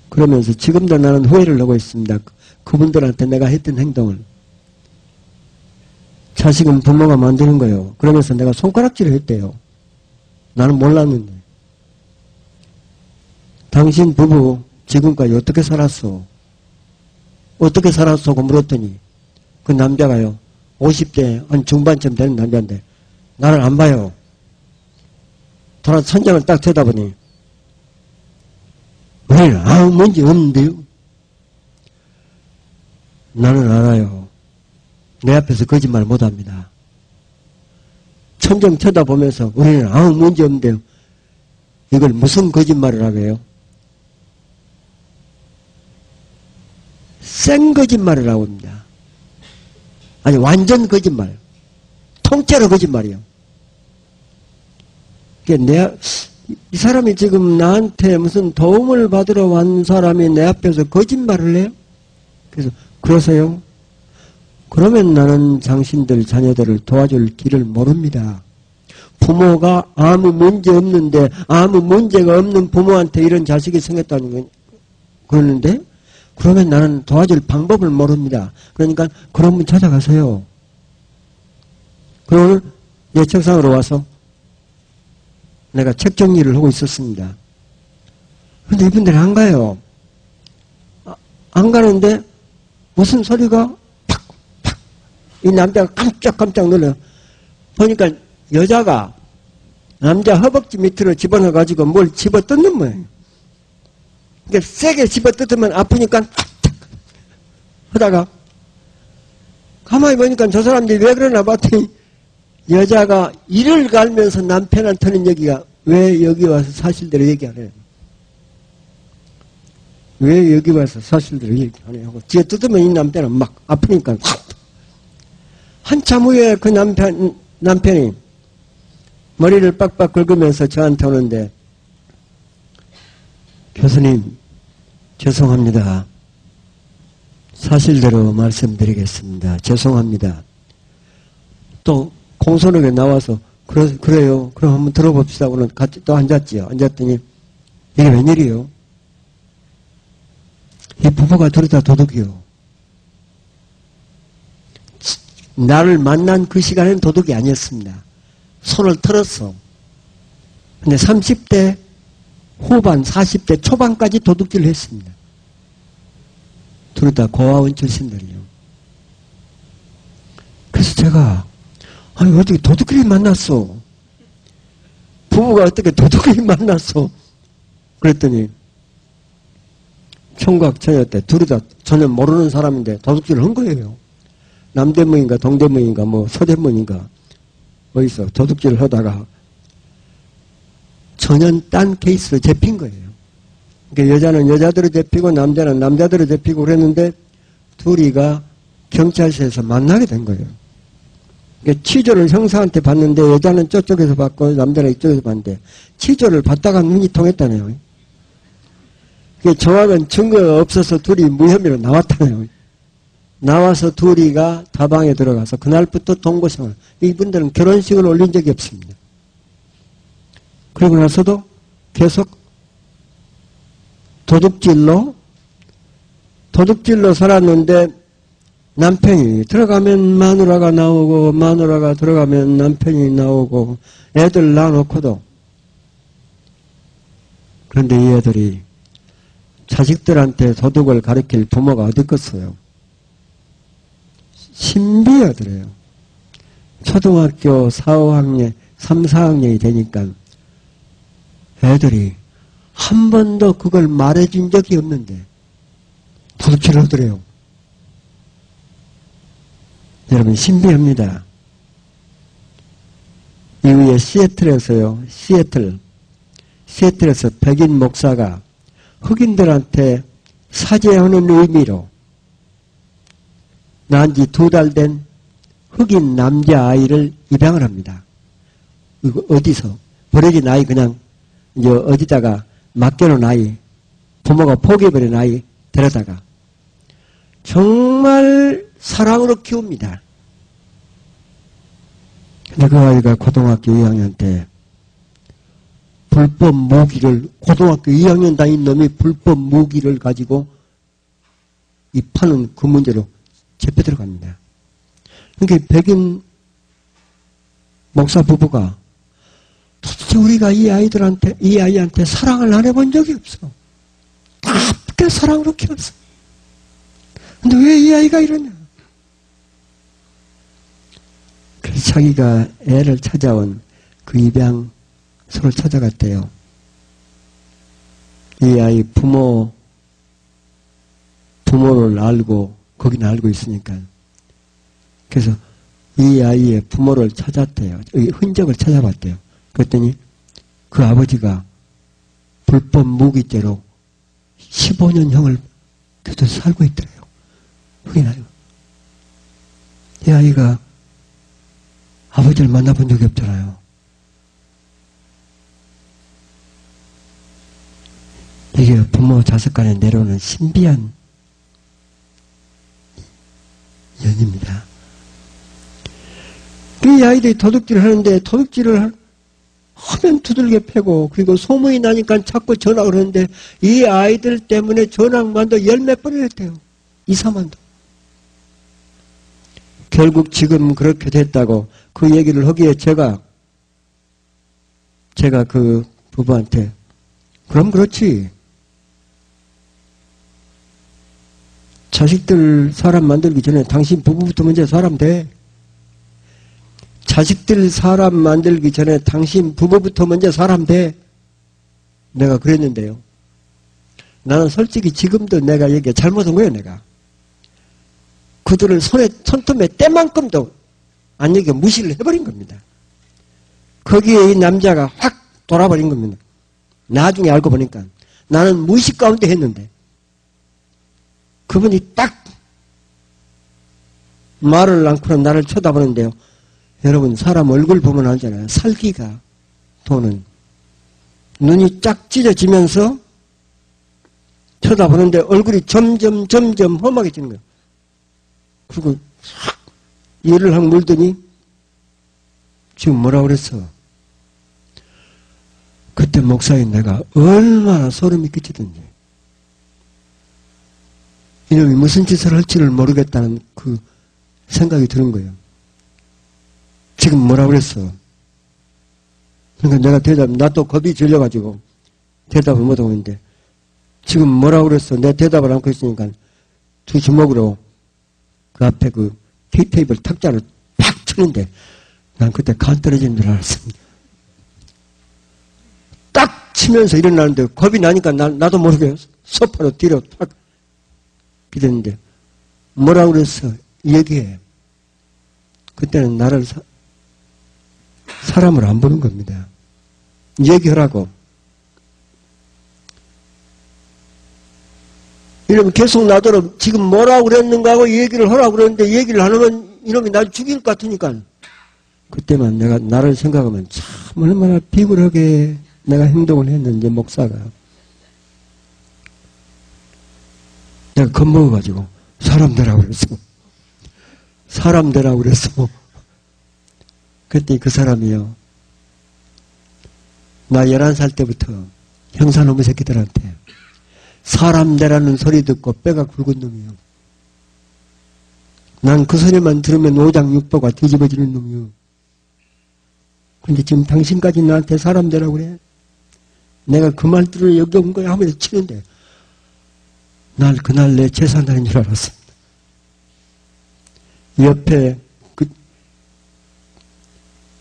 그러면서 지금도 나는 후회를 하고 있습니다. 그분들한테 내가 했던 행동을. 자식은 부모가 만드는 거예요. 그러면서 내가 손가락질을 했대요. 나는 몰랐는데. 당신 부부 지금까지 어떻게 살았어? 어떻게 살았어? 고 물었더니 그 남자가요. 50대 한 중반쯤 되는 남자인데 나를 안 봐요. 돌아 천장을 딱 쳐다보니 왜 아무 문제 없는데요? 나는 알아요. 내 앞에서 거짓말 못합니다. 천장 쳐다보면서 우리는 아무 문제 없는데요. 이걸 무슨 거짓말을 하게요? 생 거짓말을 하고 있습니다. 아니 완전 거짓말. 통째로 거짓말이요. 그러니까 이 사람이 지금 나한테 무슨 도움을 받으러 온 사람이 내 앞에서 거짓말을 해요? 그래서 그러세요? 그러면 나는 당신들 자녀들을 도와줄 길을 모릅니다. 부모가 아무 문제 없는데 아무 문제가 없는 부모한테 이런 자식이 생겼다는 건 그러는데 그러면 나는 도와줄 방법을 모릅니다. 그러니까 그런 분 찾아가세요. 그러면 내 책상으로 와서 내가 책 정리를 하고 있었습니다. 근데 이분들이 안 가요. 안 가는데 무슨 소리가 팍팍 이 남자가 깜짝깜짝 놀라요. 보니까 여자가 남자 허벅지 밑으로 집어넣어가지고 뭘 집어뜯는 거예요. 그러니까 세게 집어뜯으면 아프니까 하다가 가만히 보니까 저 사람들이 왜 그러나 봤더니 여자가 이를 갈면서 남편한테는 여기가 왜 여기 와서 사실대로 얘기 안 해요? 왜 여기 와서 사실대로 얘기 안 해요? 하고 뒤에 뜯으면 이 남편은 막 아프니까 한참 후에 그 남편이 머리를 빡빡 긁으면서 저한테 오는데 교수님 죄송합니다. 사실대로 말씀드리겠습니다. 죄송합니다. 또 공손하게 나와서 그래요. 그럼 한번 들어봅시다. 오늘 같이 또 앉았지요. 앉았더니 이게 웬일이요? 이 부부가 둘이 다 도둑이요. 나를 만난 그 시간에는 도둑이 아니었습니다. 손을 털었어. 근데 30대 후반, 40대 초반까지 도둑질을 했습니다. 둘 다 고아원 출신들이요. 그래서 제가 아니 어떻게 도둑끼리 만났어? 부부가 어떻게 도둑끼리 만났어? 그랬더니 총각 처녀 때 둘이 다 전혀 모르는 사람인데 도둑질을 한 거예요. 남대문인가 동대문인가 뭐 서대문인가 어디서 도둑질을 하다가 전혀 딴 케이스로 잡힌 거예요. 그러니까 여자는 여자대로 잡히고 남자는 남자대로 잡히고 그랬는데 둘이가 경찰서에서 만나게 된 거예요. 그러니까 취조를 형사한테 받는데 여자는 저쪽에서 받고 남자는 이쪽에서 받는데 취조를 받다가 눈이 통했다네요. 정확한 증거가 없어서 둘이 무혐의로 나왔다네요. 나와서 둘이가 다방에 들어가서 그날부터 동거생활. 이분들은 결혼식을 올린 적이 없습니다. 그러고 나서도 계속 도둑질로 살았는데 남편이 들어가면 마누라가 나오고 마누라가 들어가면 남편이 나오고 애들 낳아놓고도 그런데 이 애들이 자식들한테 도둑을 가르칠 부모가 어디 있겠어요? 신비하더래요. 초등학교 4, 5학년, 3, 4학년이 되니까 애들이 한 번도 그걸 말해준 적이 없는데 도둑질을 하더래요. 여러분 신비합니다. 이후에 시애틀에서 백인 목사가 흑인들한테 사죄하는 의미로 낳은 지 2달 된 흑인 남자아이를 입양을 합니다. 어디서? 버려진 아이 그냥 이제 어디다가 맡겨놓은 아이, 부모가 포기해버린 아이 데려다가 정말 사랑으로 키웁니다. 근데 그 아이가 고등학교 2학년 때 불법 무기를, 고등학교 2학년 다닌 놈이 불법 무기를 가지고 이 파는 그 문제로 잡혀 들어갑니다. 그러니까 백인 목사 부부가 도대체 우리가 이 아이한테 사랑을 안 해본 적이 없어. 답게 사랑으로 키웠어. 근데 왜 이 아이가 이러냐? 그래서 자기가 애를 찾아온 그 입양소를 찾아갔대요. 이 아이 부모를 알고, 거기는 알고 있으니까. 그래서 이 아이의 부모를 찾았대요. 흔적을 찾아봤대요. 그랬더니 그 아버지가 불법 무기죄로 15년형을 계속 살고 있더래요. 흑인 아이가. 이 아이가 아버지를 만나본 적이 없잖아요. 이게 부모 자식 간에 내려오는 신비한 연입니다. 이 아이들이 도둑질을 하는데 도둑질을 하면 두들겨 패고 그리고 소문이 나니까 자꾸 전화를 하는데 이 아이들 때문에 전화만도 10몇 번을 했대요. 2, 3만도. 결국 지금 그렇게 됐다고 그 얘기를 하기에 제가 그 부부한테 그럼 그렇지. 자식들 사람 만들기 전에 당신 부부부터 먼저 사람 돼. 자식들 사람 만들기 전에 당신 부부부터 먼저 사람 돼. 내가 그랬는데요. 나는 솔직히 지금도 내가 얘기 잘못한 거예요, 내가. 그들을 손톱에 때만큼도 안 얘기하고 무시를 해버린 겁니다. 거기에 이 남자가 확 돌아버린 겁니다. 나중에 알고 보니까 나는 무의식 가운데 했는데 그분이 딱 말을 않고는 나를 쳐다보는데요. 여러분 사람 얼굴 보면 알잖아요. 살기가 도는 눈이 쫙 찢어지면서 쳐다보는데 얼굴이 점점 험하게지는 거예요. 그리고 싹 이를 확 물더니 지금 뭐라 그랬어? 그때 목사인 내가 얼마나 소름이 끼치던지 이놈이 무슨 짓을 할지를 모르겠다는 그 생각이 드는 거예요. 지금 뭐라 그랬어? 그러니까 내가 나도 겁이 질려가지고 대답을 못하고 있는데 지금 뭐라 그랬어? 내 대답을 안고 있으니까 두 주먹으로 그 앞에 그 테이블 탁자를 팍 치는데 난 그때 간 떨어지는 줄 알았습니다. 딱 치면서 일어나는데 겁이 나니까 나도 모르게 소파로 뒤로 탁 기댔는데 뭐라고 그랬어? 얘기해. 그때는 나를 사람을 안 보는 겁니다. 얘기하라고. 이러면 계속 나더러 지금 뭐라고 그랬는가 하고 얘기를 하라고 그랬는데 얘기를 안 하면 이놈이 날 죽일 것 같으니까. 그때만 내가 나를 생각하면 참 얼마나 비굴하게 내가 행동을 했는지 목사가. 내가 겁먹어가지고 사람 되라고 그랬어. 사람 되라고 그랬어. 그때 그 사람이요. 나 11살 때부터 형사놈의 새끼들한테 사람 되라는 소리 듣고 뼈가 굵은 놈이요. 난 그 소리만 들으면 오장육부가 뒤집어지는 놈이요. 근데 지금 당신까지 나한테 사람 되라고 그래? 내가 그 말들을 여기 온 거야 하면서 치는데 날 그날 내 재산하는 줄 알았습니다. 옆에 그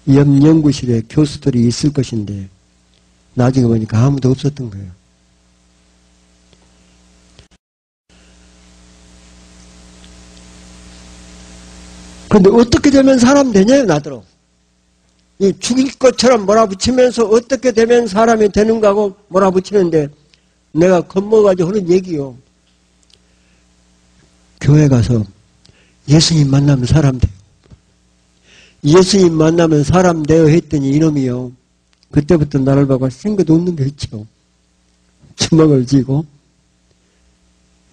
옆 연구실에 교수들이 있을 것인데 나중에 보니까 아무도 없었던 거예요. 그런데 어떻게 되면 사람 되냐요, 나더러. 이 죽일 것처럼 몰아붙이면서 어떻게 되면 사람이 되는가 하고 몰아붙이는데 내가 겁먹어가지고 하는 얘기요. 교회 가서 예수님 만나면 사람 돼요. 예수님 만나면 사람 돼요 했더니 이놈이요. 그때부터 나를 보고 생긋 웃는 게 있죠. 주먹을 쥐고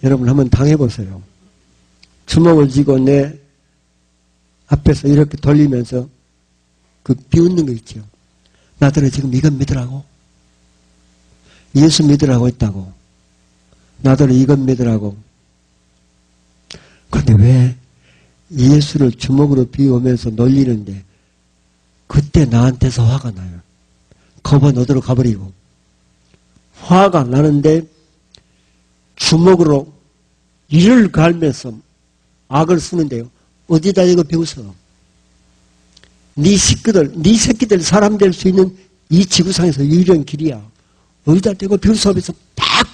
여러분 한번 당해보세요. 주먹을 쥐고 내 앞에서 이렇게 돌리면서 그 비웃는 거 있죠. 나들은 지금 이건 믿으라고. 예수 믿으라고 했다고. 나들은 이건 믿으라고. 근데 왜 예수를 주먹으로 비우면서 놀리는데 그때 나한테서 화가 나요. 겁은 어디로 가버리고. 화가 나는데 주먹으로 이를 갈면서 악을 쓰는데요. 어디다 이거 비웃어? 네 식구들, 네 새끼들 사람 될 수 있는 이 지구상에서 유일한 길이야. 어디다 대고 비웃어 하면서 팍!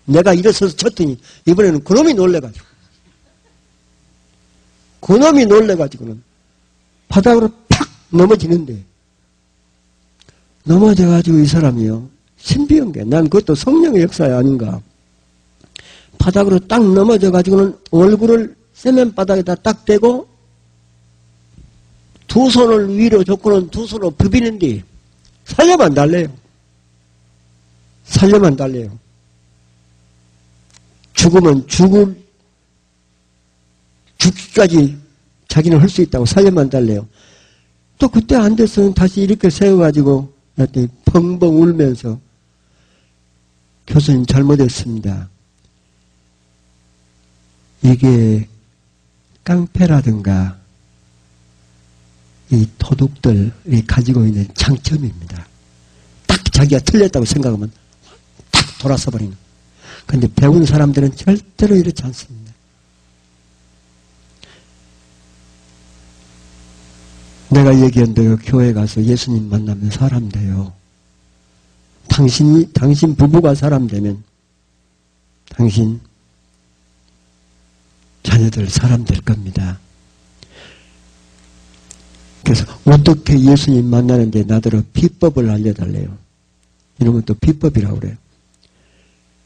내가 일어서서 쳤더니 이번에는 그놈이 놀래가지고. 그놈이 놀래가지고는 바닥으로 팍 넘어지는데 넘어져가지고 이 사람이요. 신비한 게 난 그것도 성령의 역사야 아닌가. 바닥으로 딱 넘어져가지고는 얼굴을 세면바닥에다 딱 대고 두 손을 위로 줬고는 두 손으로 부비는데 살려만 달래요. 살려만 달래요. 죽으면 죽기까지 자기는 할 수 있다고 살려만 달래요. 또 그때 안 됐으면 다시 이렇게 세워가지고 펑펑 울면서 교수님 잘못했습니다. 이게 깡패라든가 이 도둑들이 가지고 있는 장점입니다. 딱 자기가 틀렸다고 생각하면 딱 돌아서 버리는. 그런데 배운 사람들은 절대로 이렇지 않습니다. 내가 얘기한 대로 교회 가서 예수님 만나면 사람 돼요. 당신 부부가 사람 되면 당신 자녀들 사람 될 겁니다. 그래서 어떻게 예수님 만나는데 나더러 비법을 알려달래요. 이런 것도 비법이라고 그래요.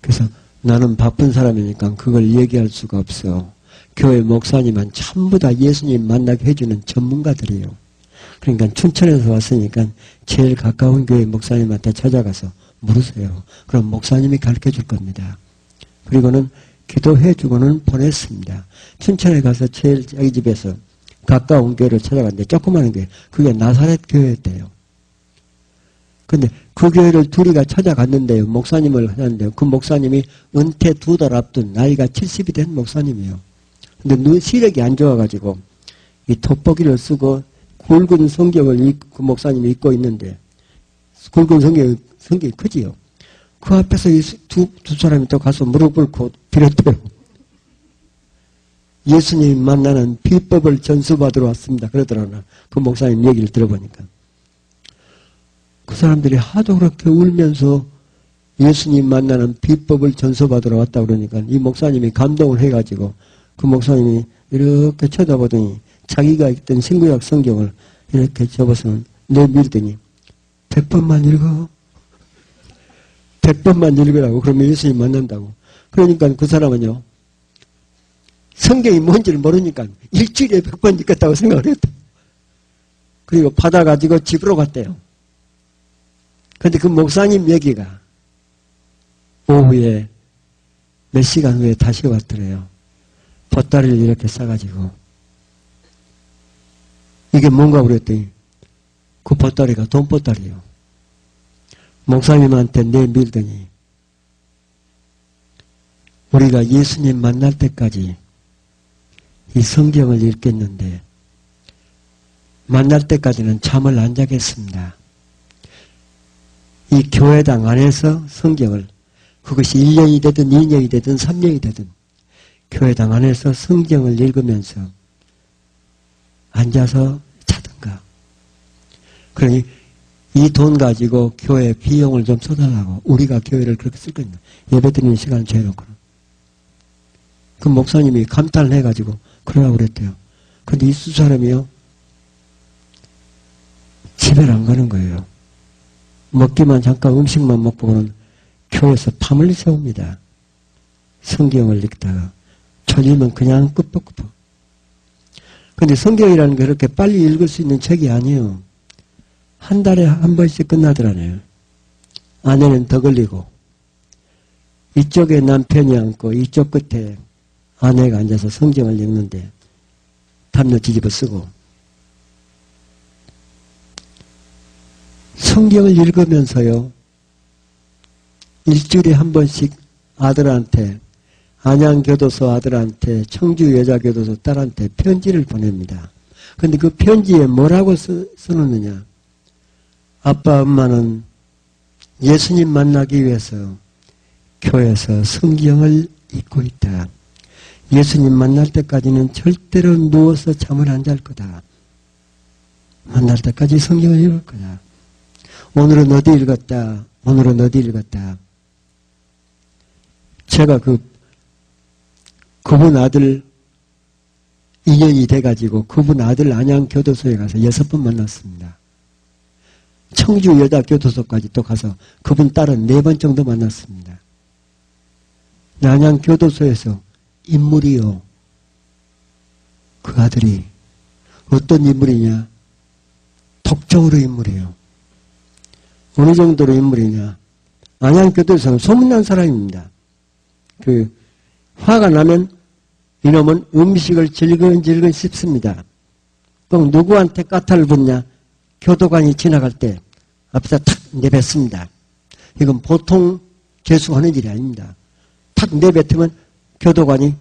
그래서 나는 바쁜 사람이니까 그걸 얘기할 수가 없어. 교회 목사님은 전부 다 예수님 만나게 해주는 전문가들이에요. 그러니까 춘천에서 왔으니까 제일 가까운 교회 목사님한테 찾아가서 물으세요. 그럼 목사님이 가르쳐 줄 겁니다. 그리고는 기도해 주고는 보냈습니다. 춘천에 가서 제일 자기 집에서 가까운 교회를 찾아갔는데 조그마한 교회, 그게 나사렛 교회였대요. 근데 그 교회를 둘이가 찾아갔는데요. 목사님을 하는데요. 그 목사님이 은퇴 2달 앞둔 나이가 70이 된 목사님이에요. 근데 눈 시력이 안 좋아가지고 이 돋보기를 쓰고 굵은 성경을 그 목사님이 읽고 있는데 굵은 성경이 크지요. 그 앞에서 이 두 사람이 또 가서 무릎 꿇고 빌었대요. 예수님 만나는 비법을 전수받으러 왔습니다. 그러더라고요. 그 목사님 얘기를 들어보니까. 그 사람들이 하도 그렇게 울면서 예수님 만나는 비법을 전수받으러 왔다 그러니까 이 목사님이 감동을 해가지고 그 목사님이 이렇게 쳐다보더니 자기가 읽던 신구약 성경을 이렇게 접어서 내밀더니 100번만 읽어. 100번만 읽으라고. 그러면 예수님 만난다고. 그러니까 그 사람은요. 성경이 뭔지를 모르니까 일주일에 100번 읽겠다고 생각을 했다. 그리고 받아가지고 집으로 갔대요. 근데 그 목사님 얘기가 오후에 몇 시간 후에 다시 왔더래요. 보따리를 이렇게 싸가지고. 이게 뭔가 그랬더니 그 보따리가 돈 보따리요. 목사님한테 내밀더니 우리가 예수님 만날 때까지 이 성경을 읽겠는데 만날 때까지는 잠을 안 자겠습니다. 이 교회당 안에서 성경을 그것이 1년이 되든 2년이 되든 3년이 되든 교회당 안에서 성경을 읽으면서 앉아서 자든가. 그러니 이 돈 가지고 교회 비용을 좀 써달라고. 우리가 교회를 그렇게 쓸 거냐. 예배 드리는 시간을 재놓고. 그 목사님이 감탄을 해가지고 그러라고 그랬대요. 근데 이 두 사람이요. 집에 안 가는 거예요. 먹기만 잠깐 음식만 먹고는 교회에서 밤을 새웁니다. 성경을 읽다가 졸리면 그냥 끄뻑끄뻑. 근데 성경이라는 게 그렇게 빨리 읽을 수 있는 책이 아니에요. 한 달에 한 번씩 끝나더라네요. 아내는 더 걸리고 이쪽에 남편이 앉고 이쪽 끝에 아내가 앉아서 성경을 읽는데 담요 뒤집어 쓰고 성경을 읽으면서요. 일주일에 한 번씩 아들한테 안양교도소 아들한테 청주여자교도소 딸한테 편지를 보냅니다. 그런데 그 편지에 뭐라고 써놓느냐. 아빠 엄마는 예수님 만나기 위해서 교회에서 성경을 읽고 있다. 예수님 만날 때까지는 절대로 누워서 잠을 안 잘 거다. 만날 때까지 성경을 읽을 거다. 오늘은 어디 읽었다. 오늘은 어디 읽었다. 제가 그분 아들 인연이 돼가지고 그분 아들 안양교도소에 가서 6번 만났습니다. 청주 여자교도소까지 또 가서 그분 딸은 4번 정도 만났습니다. 안양교도소에서 인물이요. 그 아들이 어떤 인물이냐. 독적으로 인물이에요. 어느 정도로 인물이냐. 안양교도소는 소문난 사람입니다. 화가 나면 이놈은 음식을 질근질근 씹습니다. 꼭 누구한테 까탈을 붙냐. 교도관이 지나갈 때 앞에서 탁 내뱉습니다. 이건 보통 죄수하는 일이 아닙니다. 탁 내뱉으면 교도관이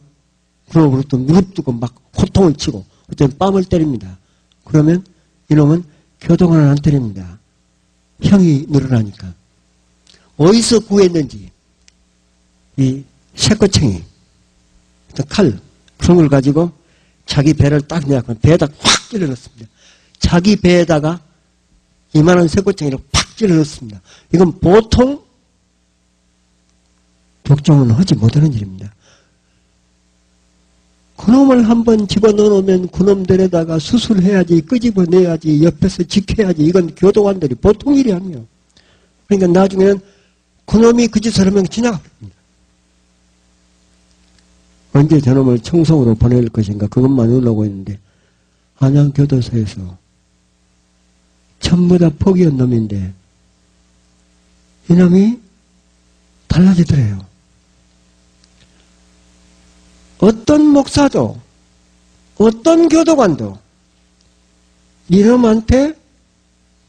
그로부터 무릎 두고 막 호통을 치고 어쩌면 뺨을 때립니다. 그러면 이놈은 교도관을 안 때립니다. 형이 늘어나니까. 어디서 구했는지 이 쇠꼬챙이 칼 그런 걸 가지고 자기 배를 딱 내고 배에다 확 찔러 넣습니다. 자기 배에다가 이만한 쇠꼬챙이를 팍 찔러 넣습니다. 이건 보통 독종은 하지 못하는 일입니다. 그놈을 한번 집어넣으면 그놈들에다가 수술해야지, 끄집어내야지, 옆에서 지켜야지. 이건 교도관들이 보통 일이 아니에요. 그러니까 나중에는 그놈이 그 짓을 하면 지나갑니다. 언제 저놈을 청송으로 보낼 것인가 그것만 울려고 했는데 안양교도소에서 전부 다 포기한 놈인데 이놈이 달라지더래요. 어떤 목사도 어떤 교도관도 이놈한테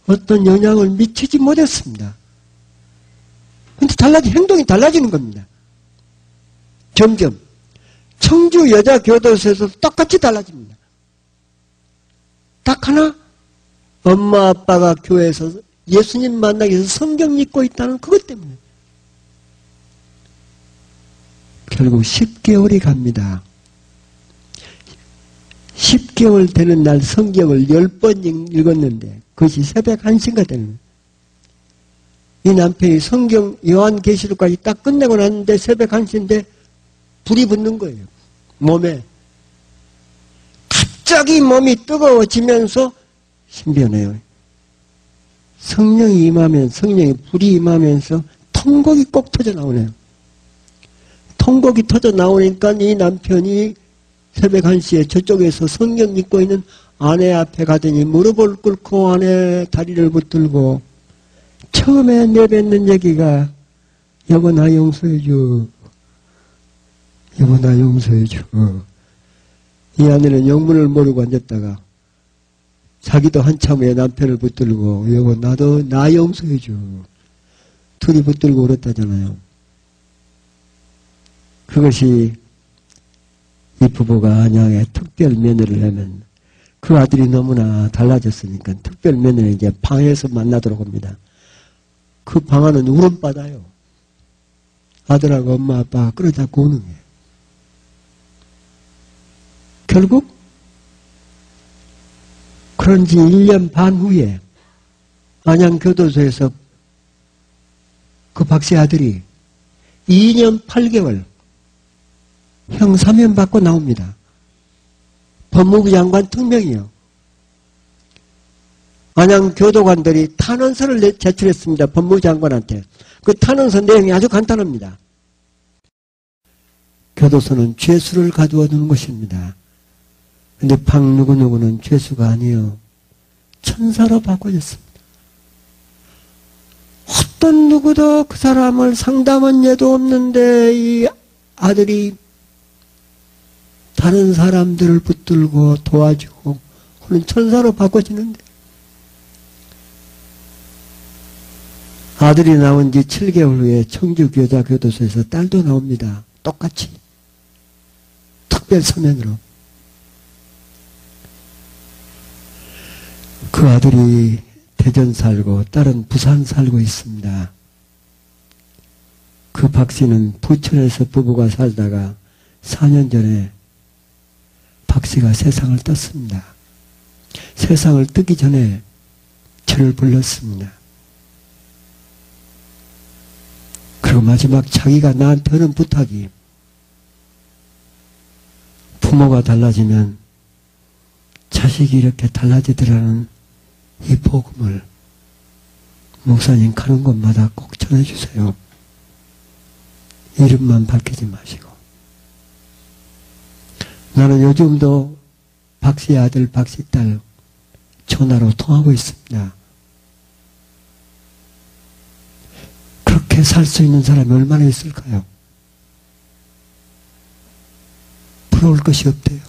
어떤 영향을 미치지 못했습니다. 근데 행동이 달라지는 겁니다. 점점 청주 여자교도소에서 똑같이 달라집니다. 딱 하나 엄마 아빠가 교회에서 예수님 만나기 위해서 성경 읽고 있다는 그것 때문에 결국 10개월이 갑니다. 10개월 되는 날 성경을 10번 읽었는데 그것이 새벽 1시가 되는 이 남편이 성경 요한계시록까지 딱 끝내고 났는데 새벽 1시인데 불이 붙는 거예요. 몸에. 갑자기 몸이 뜨거워지면서 신비하네요. 성령이 임하면, 성령이 불이 임하면서 통곡이 꼭 터져 나오네요. 통곡이 터져 나오니까 이 남편이 새벽 1시에 저쪽에서 성경 읽고 있는 아내 앞에 가더니 무릎을 꿇고 아내 다리를 붙들고 처음에 내뱉는 얘기가 여보 나 용서해줘. 여보 나 용서해줘. 이 아내는 영문을 모르고 앉았다가 자기도 한참 후에 남편을 붙들고 여보 나도 나 용서해줘. 둘이 붙들고 울었다잖아요. 그것이 이 부부가 안양에 특별 면회를 하면 그 아들이 너무나 달라졌으니까 특별 면회는 이제 방에서 만나도록 합니다. 그 방 안은 울음바다요. 아들하고 엄마 아빠가 끌어잡고 우는 거예요. 결국 그런 지 1년 반 후에 안양교도소에서 그 박씨 아들이 2년 8개월 형사면 받고 나옵니다. 법무부 장관 특명이요. 안양 교도관들이 탄원서를 제출했습니다. 법무부 장관한테. 그 탄원서 내용이 아주 간단합니다. 교도소는 죄수를 가두어 두는 것입니다. 근데 방 누구누구는 죄수가 아니요. 천사로 바꿔졌습니다. 어떤 누구도 그 사람을 상담한 예도 없는데 이 아들이 다른 사람들을 붙들고 도와주고 그는 천사로 바꿔지는데 아들이 나온 지 7개월 후에 청주교자교도소에서 딸도 나옵니다. 똑같이 특별 서면으로. 그 아들이 대전 살고 딸은 부산 살고 있습니다. 그 박 씨는 부천에서 부부가 살다가 4년 전에 박 씨가 세상을 떴습니다. 세상을 뜨기 전에 저를 불렀습니다. 그리고 마지막 자기가 나한테 하는 부탁이 부모가 달라지면 자식이 이렇게 달라지더라는 이 복음을 목사님 가는 곳마다 꼭 전해주세요. 이름만 밝히지 마시고. 나는 요즘도 박씨 아들, 박씨 딸 전화로 통하고 있습니다. 그렇게 살 수 있는 사람이 얼마나 있을까요? 부러울 것이 없대요.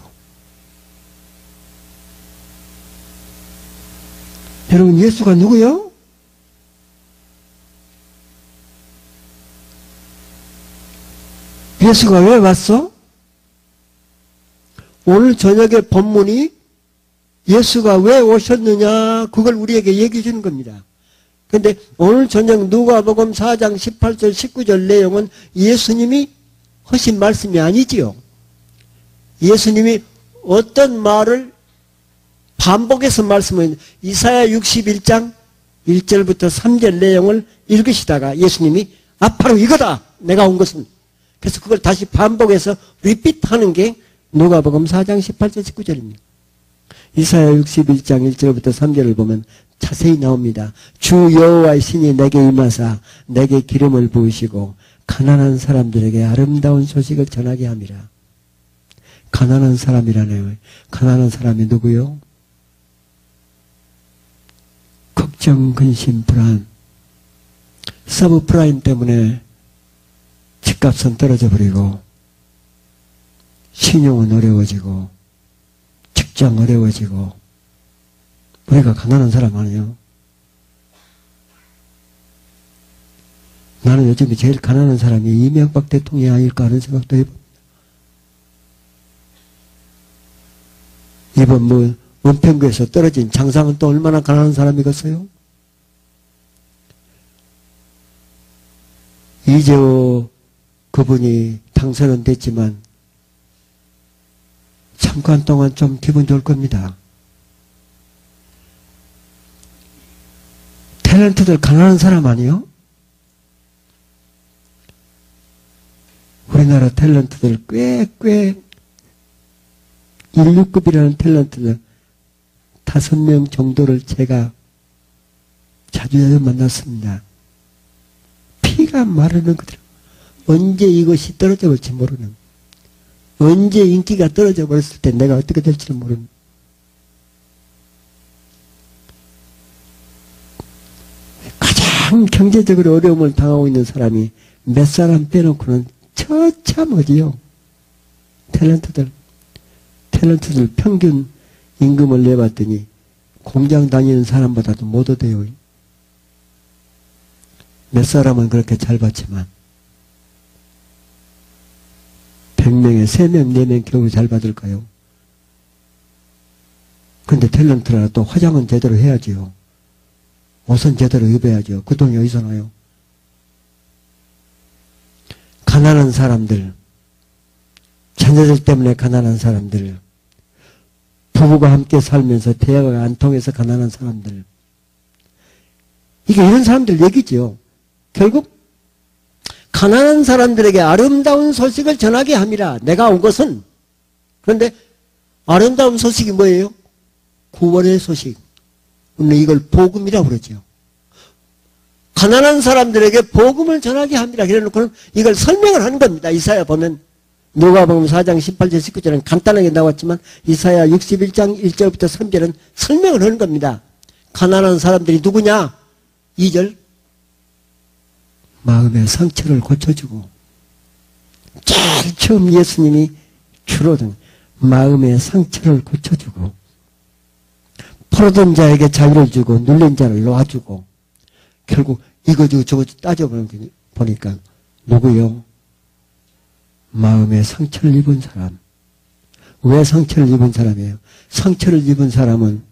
여러분, 예수가 누구요? 예수가 왜 왔어? 오늘 저녁에 본문이 예수가 왜 오셨느냐, 그걸 우리에게 얘기해 주는 겁니다. 근데 오늘 저녁 누가복음 4장 18절 19절 내용은 예수님이 하신 말씀이 아니지요. 예수님이 어떤 말을 반복해서 말씀을 이사야 61장 1절부터 3절 내용을 읽으시다가 예수님이 앞으로 이거다 내가 온 것은. 그래서 그걸 다시 반복해서 리피트하는 게 누가복음 4장 18절 19절입니다. 이사야 61장 1절부터 3절을 보면 자세히 나옵니다. 주 여호와의 신이 내게 임하사 내게 기름을 부으시고 가난한 사람들에게 아름다운 소식을 전하게 함이라. 가난한 사람이라네요. 가난한 사람이 누구요? 걱정, 근심, 불안, 서브프라임 때문에 집값은 떨어져 버리고 신용은 어려워지고 직장 어려워지고 우리가 가난한 사람 아니에요. 나는 요즘에 제일 가난한 사람이 이명박 대통령이 아닐까 하는 생각도 해봅니다. 이번 은평구에서 떨어진 장상은 또 얼마나 가난한 사람이겠어요? 이재호 그분이 당선은 됐지만 잠깐 동안 좀 기분 좋을 겁니다. 탤런트들 가난한 사람 아니요? 탤런트들 꽤 16급이라는 탤런트들 5명 정도를 제가 자주 만났습니다. 피가 마르는 그들, 언제 이것이 떨어져 볼지 모르는, 언제 인기가 떨어져 버렸을 때 내가 어떻게 될지 모르는, 가장 경제적으로 어려움을 당하고 있는 사람이 몇 사람 빼놓고는 처참하지요. 탤런트들 평균 임금을 내봤더니 공장 다니는 사람보다도 못 얻어요. 몇 사람은 그렇게 잘 받지만 100명에 3명, 4명 겨우 잘 받을까요? 근데 탤런트라도 화장은 제대로 해야지요. 옷은 제대로 입어야죠. 그 돈이 어디서 나요? 가난한 사람들, 자녀들 때문에 가난한 사람들, 부부가 함께 살면서 대화가 안 통해서 가난한 사람들, 이게 이런 사람들 얘기죠. 결국 가난한 사람들에게 아름다운 소식을 전하게 함이라 내가 온 것은. 그런데 아름다운 소식이 뭐예요? 구원의 소식. 우리는 이걸 복음이라고 그러죠. 가난한 사람들에게 복음을 전하게 합니다. 그래놓고는 이걸 설명을 하는 겁니다. 이사야 보면, 누가복음 4장 18절 19절은 간단하게 나왔지만 이사야 61장 1절부터 3절은 설명을 하는 겁니다. 가난한 사람들이 누구냐? 2절, 마음의 상처를 고쳐주고, 제일 처음 예수님이 주로든 마음의 상처를 고쳐주고, 포로된 자에게 자유를 주고 눌린 자를 놓아주고, 결국 이거 주고 저거 따져보니까 누구요? 마음의 상처를 입은 사람. 왜 상처를 입은 사람이에요? 상처를 입은 사람은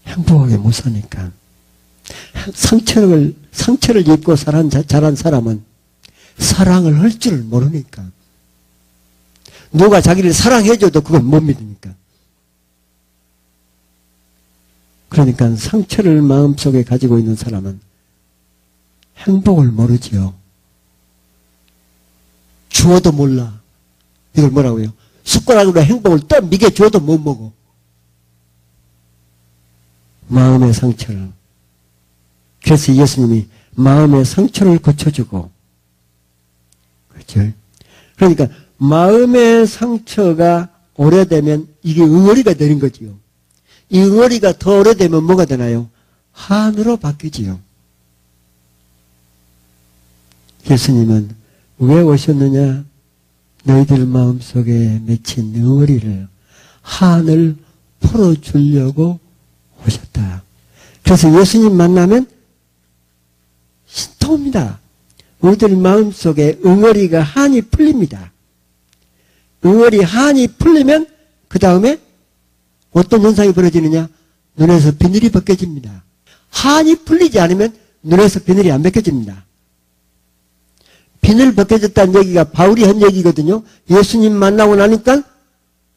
행복하게 못 사니까. 상처를 입고 자란 사람은 사랑을 할 줄을 모르니까. 누가 자기를 사랑해줘도 그걸 못 믿으니까. 그러니까 상처를 마음속에 가지고 있는 사람은 행복을 모르지요. 주어도 몰라. 이걸 뭐라고요? 숟가락으로 행복을 떠미게 줘도 못 먹어. 마음의 상처를. 그래서 예수님이 마음의 상처를 고쳐주고, 그렇죠? 그러니까 마음의 상처가 오래되면 이게 응어리가 되는 거지요. 이 응어리가 더 오래되면 뭐가 되나요? 한으로 바뀌지요. 예수님은 왜 오셨느냐? 너희들 마음속에 맺힌 응어리를, 한을 풀어주려고 오셨다. 그래서 예수님 만나면 신통합니다. 우리들 마음속에 응어리가, 한이 풀립니다. 응어리, 한이 풀리면 그 다음에 어떤 현상이 벌어지느냐? 눈에서 비늘이 벗겨집니다. 한이 풀리지 않으면 눈에서 비늘이 안 벗겨집니다. 비늘 벗겨졌다는 얘기가 바울이 한 얘기거든요. 예수님 만나고 나니까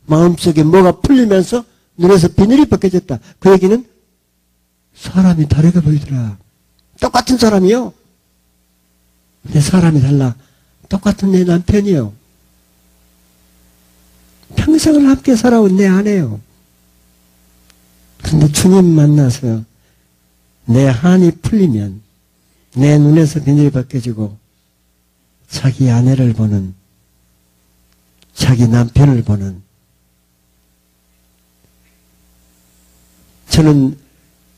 마음속에 뭐가 풀리면서 눈에서 비늘이 벗겨졌다. 그 얘기는 사람이 다르게 보이더라. 똑같은 사람이요. 내 사람이 달라. 똑같은 내 남편이요. 평생을 함께 살아온 내 아내요. 근데 주님 만나서 내 한이 풀리면 내 눈에서 비늘이 벗겨지고 자기 아내를 보는, 자기 남편을 보는. 저는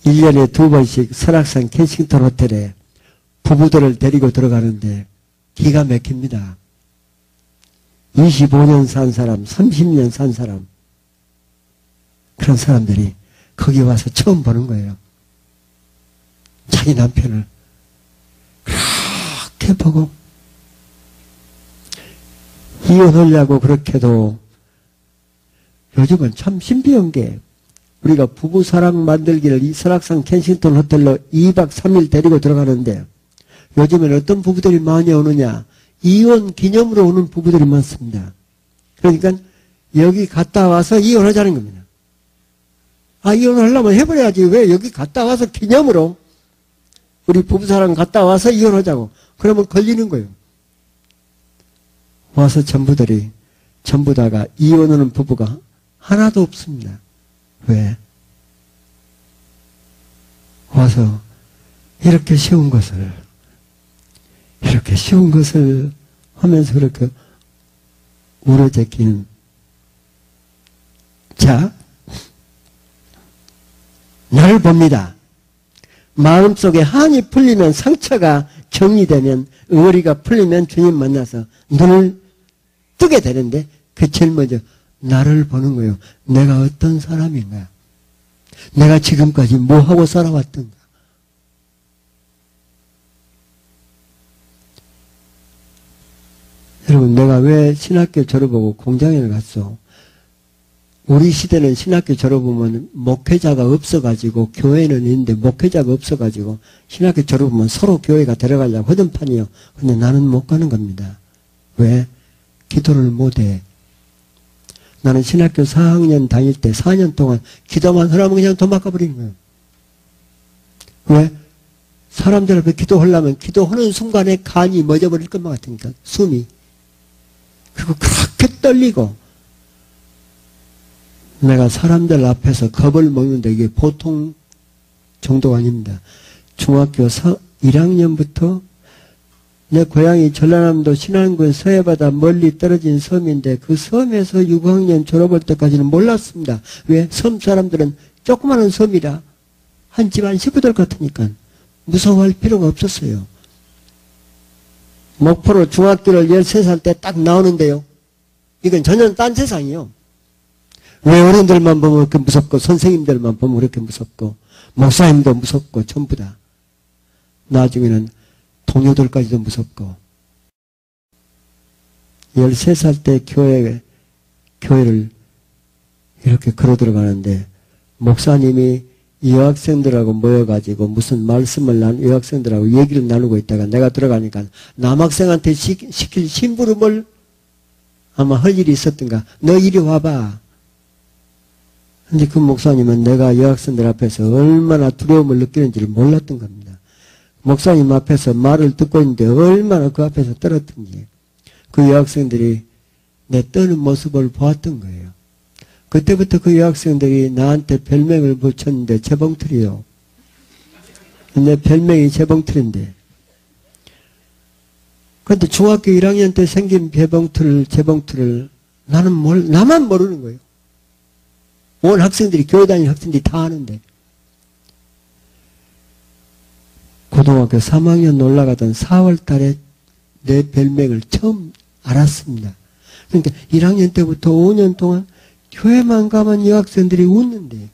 1년에 2번씩 설악산 켄싱턴 호텔에 부부들을 데리고 들어가는데 기가 막힙니다. 25년 산 사람, 30년 산 사람, 그런 사람들이 거기 와서 처음 보는 거예요. 자기 남편을 그렇게 보고 이혼하려고 그렇게도. 요즘은 참 신비한 게, 우리가 부부사랑 만들기를 이 설악산 켄싱턴 호텔로 2박 3일 데리고 들어가는데 요즘엔 어떤 부부들이 많이 오느냐? 이혼 기념으로 오는 부부들이 많습니다. 그러니까 여기 갔다 와서 이혼하자는 겁니다. 아, 이혼하려면 해버려야지. 왜 여기 갔다 와서 기념으로 우리 부부사랑 갔다 와서 이혼하자고. 그러면 걸리는 거예요. 와서 전부 다가 이혼하는 부부가 하나도 없습니다. 왜? 와서 이렇게 쉬운 것을 하면서 그렇게 울어제끼는. 자, 나를 봅니다. 마음속에 한이 풀리면, 상처가 정리되면, 의리가 풀리면 주님 만나서 눈을 뜨게 되는데, 그 제일 먼저 나를 보는 거예요. 내가 어떤 사람인가? 내가 지금까지 뭐 하고 살아왔던가? 여러분, 내가 왜 신학교 졸업하고 공장에 갔어? 우리 시대는 신학교 졸업하면 목회자가 없어가지고, 교회는 있는데 목회자가 없어가지고, 신학교 졸업하면 서로 교회가 데려가려고 하던 판이요. 근데 나는 못 가는 겁니다. 왜? 기도를 못해. 나는 신학교 4학년 다닐 때 4년 동안 기도만 하라면 그냥 도망가버리는 거예요. 왜? 사람들 앞에 기도하려면 기도하는 순간에 간이 멎어버릴 것만 같으니까, 숨이. 그리고 그렇게 떨리고, 내가 사람들 앞에서 겁을 먹는데 이게 보통 정도가 아닙니다. 중학교 1학년부터 내 고향이 전라남도 신안군 서해바다 멀리 떨어진 섬인데 그 섬에서 6학년 졸업할 때까지는 몰랐습니다. 왜? 섬 사람들은 조그마한 섬이라 한 집안 식구들 같으니까 무서워할 필요가 없었어요. 목포로 중학교를 13살 때 딱 나오는데요. 이건 전혀 딴 세상이요. 왜 어른들만 보면 그렇게 무섭고 선생님들만 보면 그렇게 무섭고 목사님도 무섭고 전부 다. 나중에는 동료들까지도 무섭고. 13살 때 교회를 이렇게 걸어 들어가는데 목사님이 여학생들하고 모여가지고 무슨 말씀을 여학생들하고 얘기를 나누고 있다가 내가 들어가니까 남학생한테 시킬 심부름을 아마 할 일이 있었던가. 너 이리 와봐. 근데 그 목사님은 내가 여학생들 앞에서 얼마나 두려움을 느끼는지를 몰랐던 겁니다. 목사님 앞에서 말을 듣고 있는데 얼마나 그 앞에서 떨었던지 그 여학생들이 내 떠는 모습을 보았던 거예요. 그때부터 그 여학생들이 나한테 별명을 붙였는데 재봉틀이요. 내 별명이 재봉틀인데. 그런데 중학교 1학년 때 생긴 재봉틀을 나만 모르는 거예요. 온 학생들이, 교회 다니는 학생들이 다 아는데. 고등학교 3학년 올라가던 4월 달에 내 별명을 처음 알았습니다. 그러니까 1학년 때부터 5년 동안 교회만 가면 여학생들이 웃는데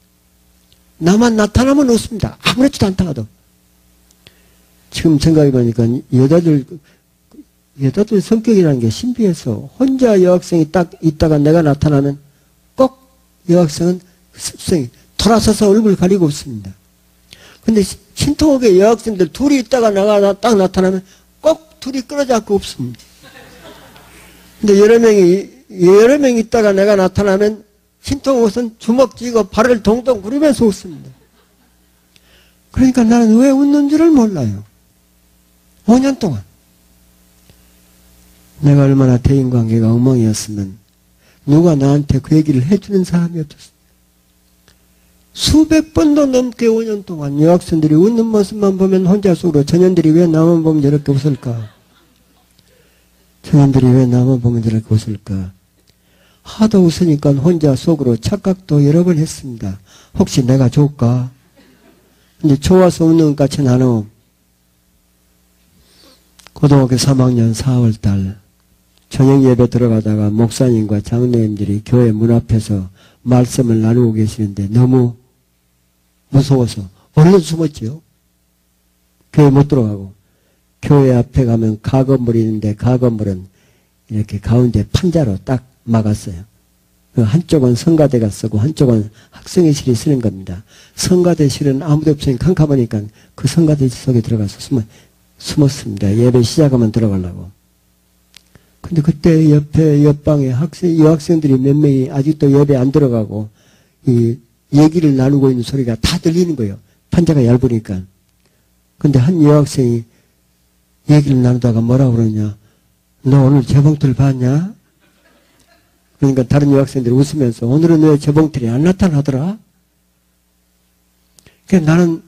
나만 나타나면 웃습니다. 아무렇지도 않다가도. 지금 생각해보니까 여자들 성격이라는 게 신비해서 혼자 여학생이 딱 있다가 내가 나타나면 꼭 여학생은 습성이 돌아서서 얼굴 가리고 웃습니다. 근데 신통하게 여학생들 둘이 있다가 내가 딱 나타나면 꼭 둘이 끌어잡고 웃습니다. 근데 여러 명이 있다가 내가 나타나면 신통옷은 주먹 쥐고 발을 동동 구르면서 웃습니다. 그러니까 나는 왜 웃는 줄을 몰라요. 5년 동안. 내가 얼마나 대인관계가 엉망이었으면 누가 나한테 그 얘기를 해주는 사람이 없었어요. 수백 번도 넘게 5년 동안 여학생들이 웃는 모습만 보면 혼자 속으로 전현들이 왜 나만 보면 저렇게 웃을까? 전현들이 왜 나만 보면 저렇게 웃을까? 하도 웃으니까 혼자 속으로 착각도 여러 번 했습니다. 혹시 내가 좋을까? 근데 좋아서 웃는 것 같이 나는 고등학교 3학년 4월달 저녁 예배 들어가다가 목사님과 장로님들이 교회 문 앞에서 말씀을 나누고 계시는데 너무 무서워서 얼른 숨었지요. 교회 못 들어가고 교회 앞에 가면 가건물이 있는데 가건물은 이렇게 가운데 판자로 딱 막았어요. 한쪽은 성가대가 쓰고 한쪽은 학생회실이 쓰는 겁니다. 성가대실은 아무도 없으니 캄캄하니까 그 성가대 속에 들어가서 숨었습니다. 예배 시작하면 들어가려고. 근데 그때 옆방에 여학생들이 몇 명이 아직도 예배 안 들어가고 이 얘기를 나누고 있는 소리가 다 들리는 거예요. 판자가 얇으니까. 근데 한 여학생이 얘기를 나누다가 뭐라고 그러냐. 너 오늘 재봉틀 봤냐? 그러니까 다른 여학생들이 웃으면서 오늘은 왜 재봉틀이 안 나타나더라? 그러니까 나는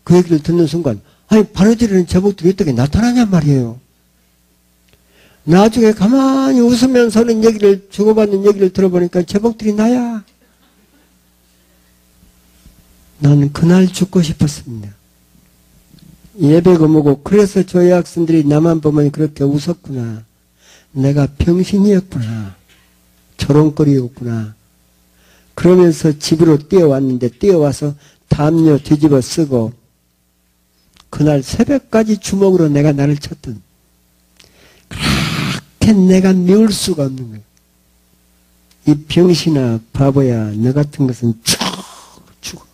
그 얘기를 듣는 순간 아니 바느질에는 재봉틀이 어떻게 나타나냔 말이에요. 나중에 가만히 웃으면서는 얘기를 주고받는 얘기를 들어보니까 재봉틀이 나야. 나는 그날 죽고 싶었습니다. 예배가 뭐고 그래서 저 여학생들이 나만 보면 그렇게 웃었구나. 내가 병신이었구나. 조롱거리였구나. 그러면서 집으로 뛰어왔는데 뛰어와서 담요 뒤집어 쓰고 그날 새벽까지 주먹으로 내가 나를 쳤던 그렇게 내가 미울 수가 없는 거예요. 이 병신아 바보야 너 같은 것은 쭉 죽어.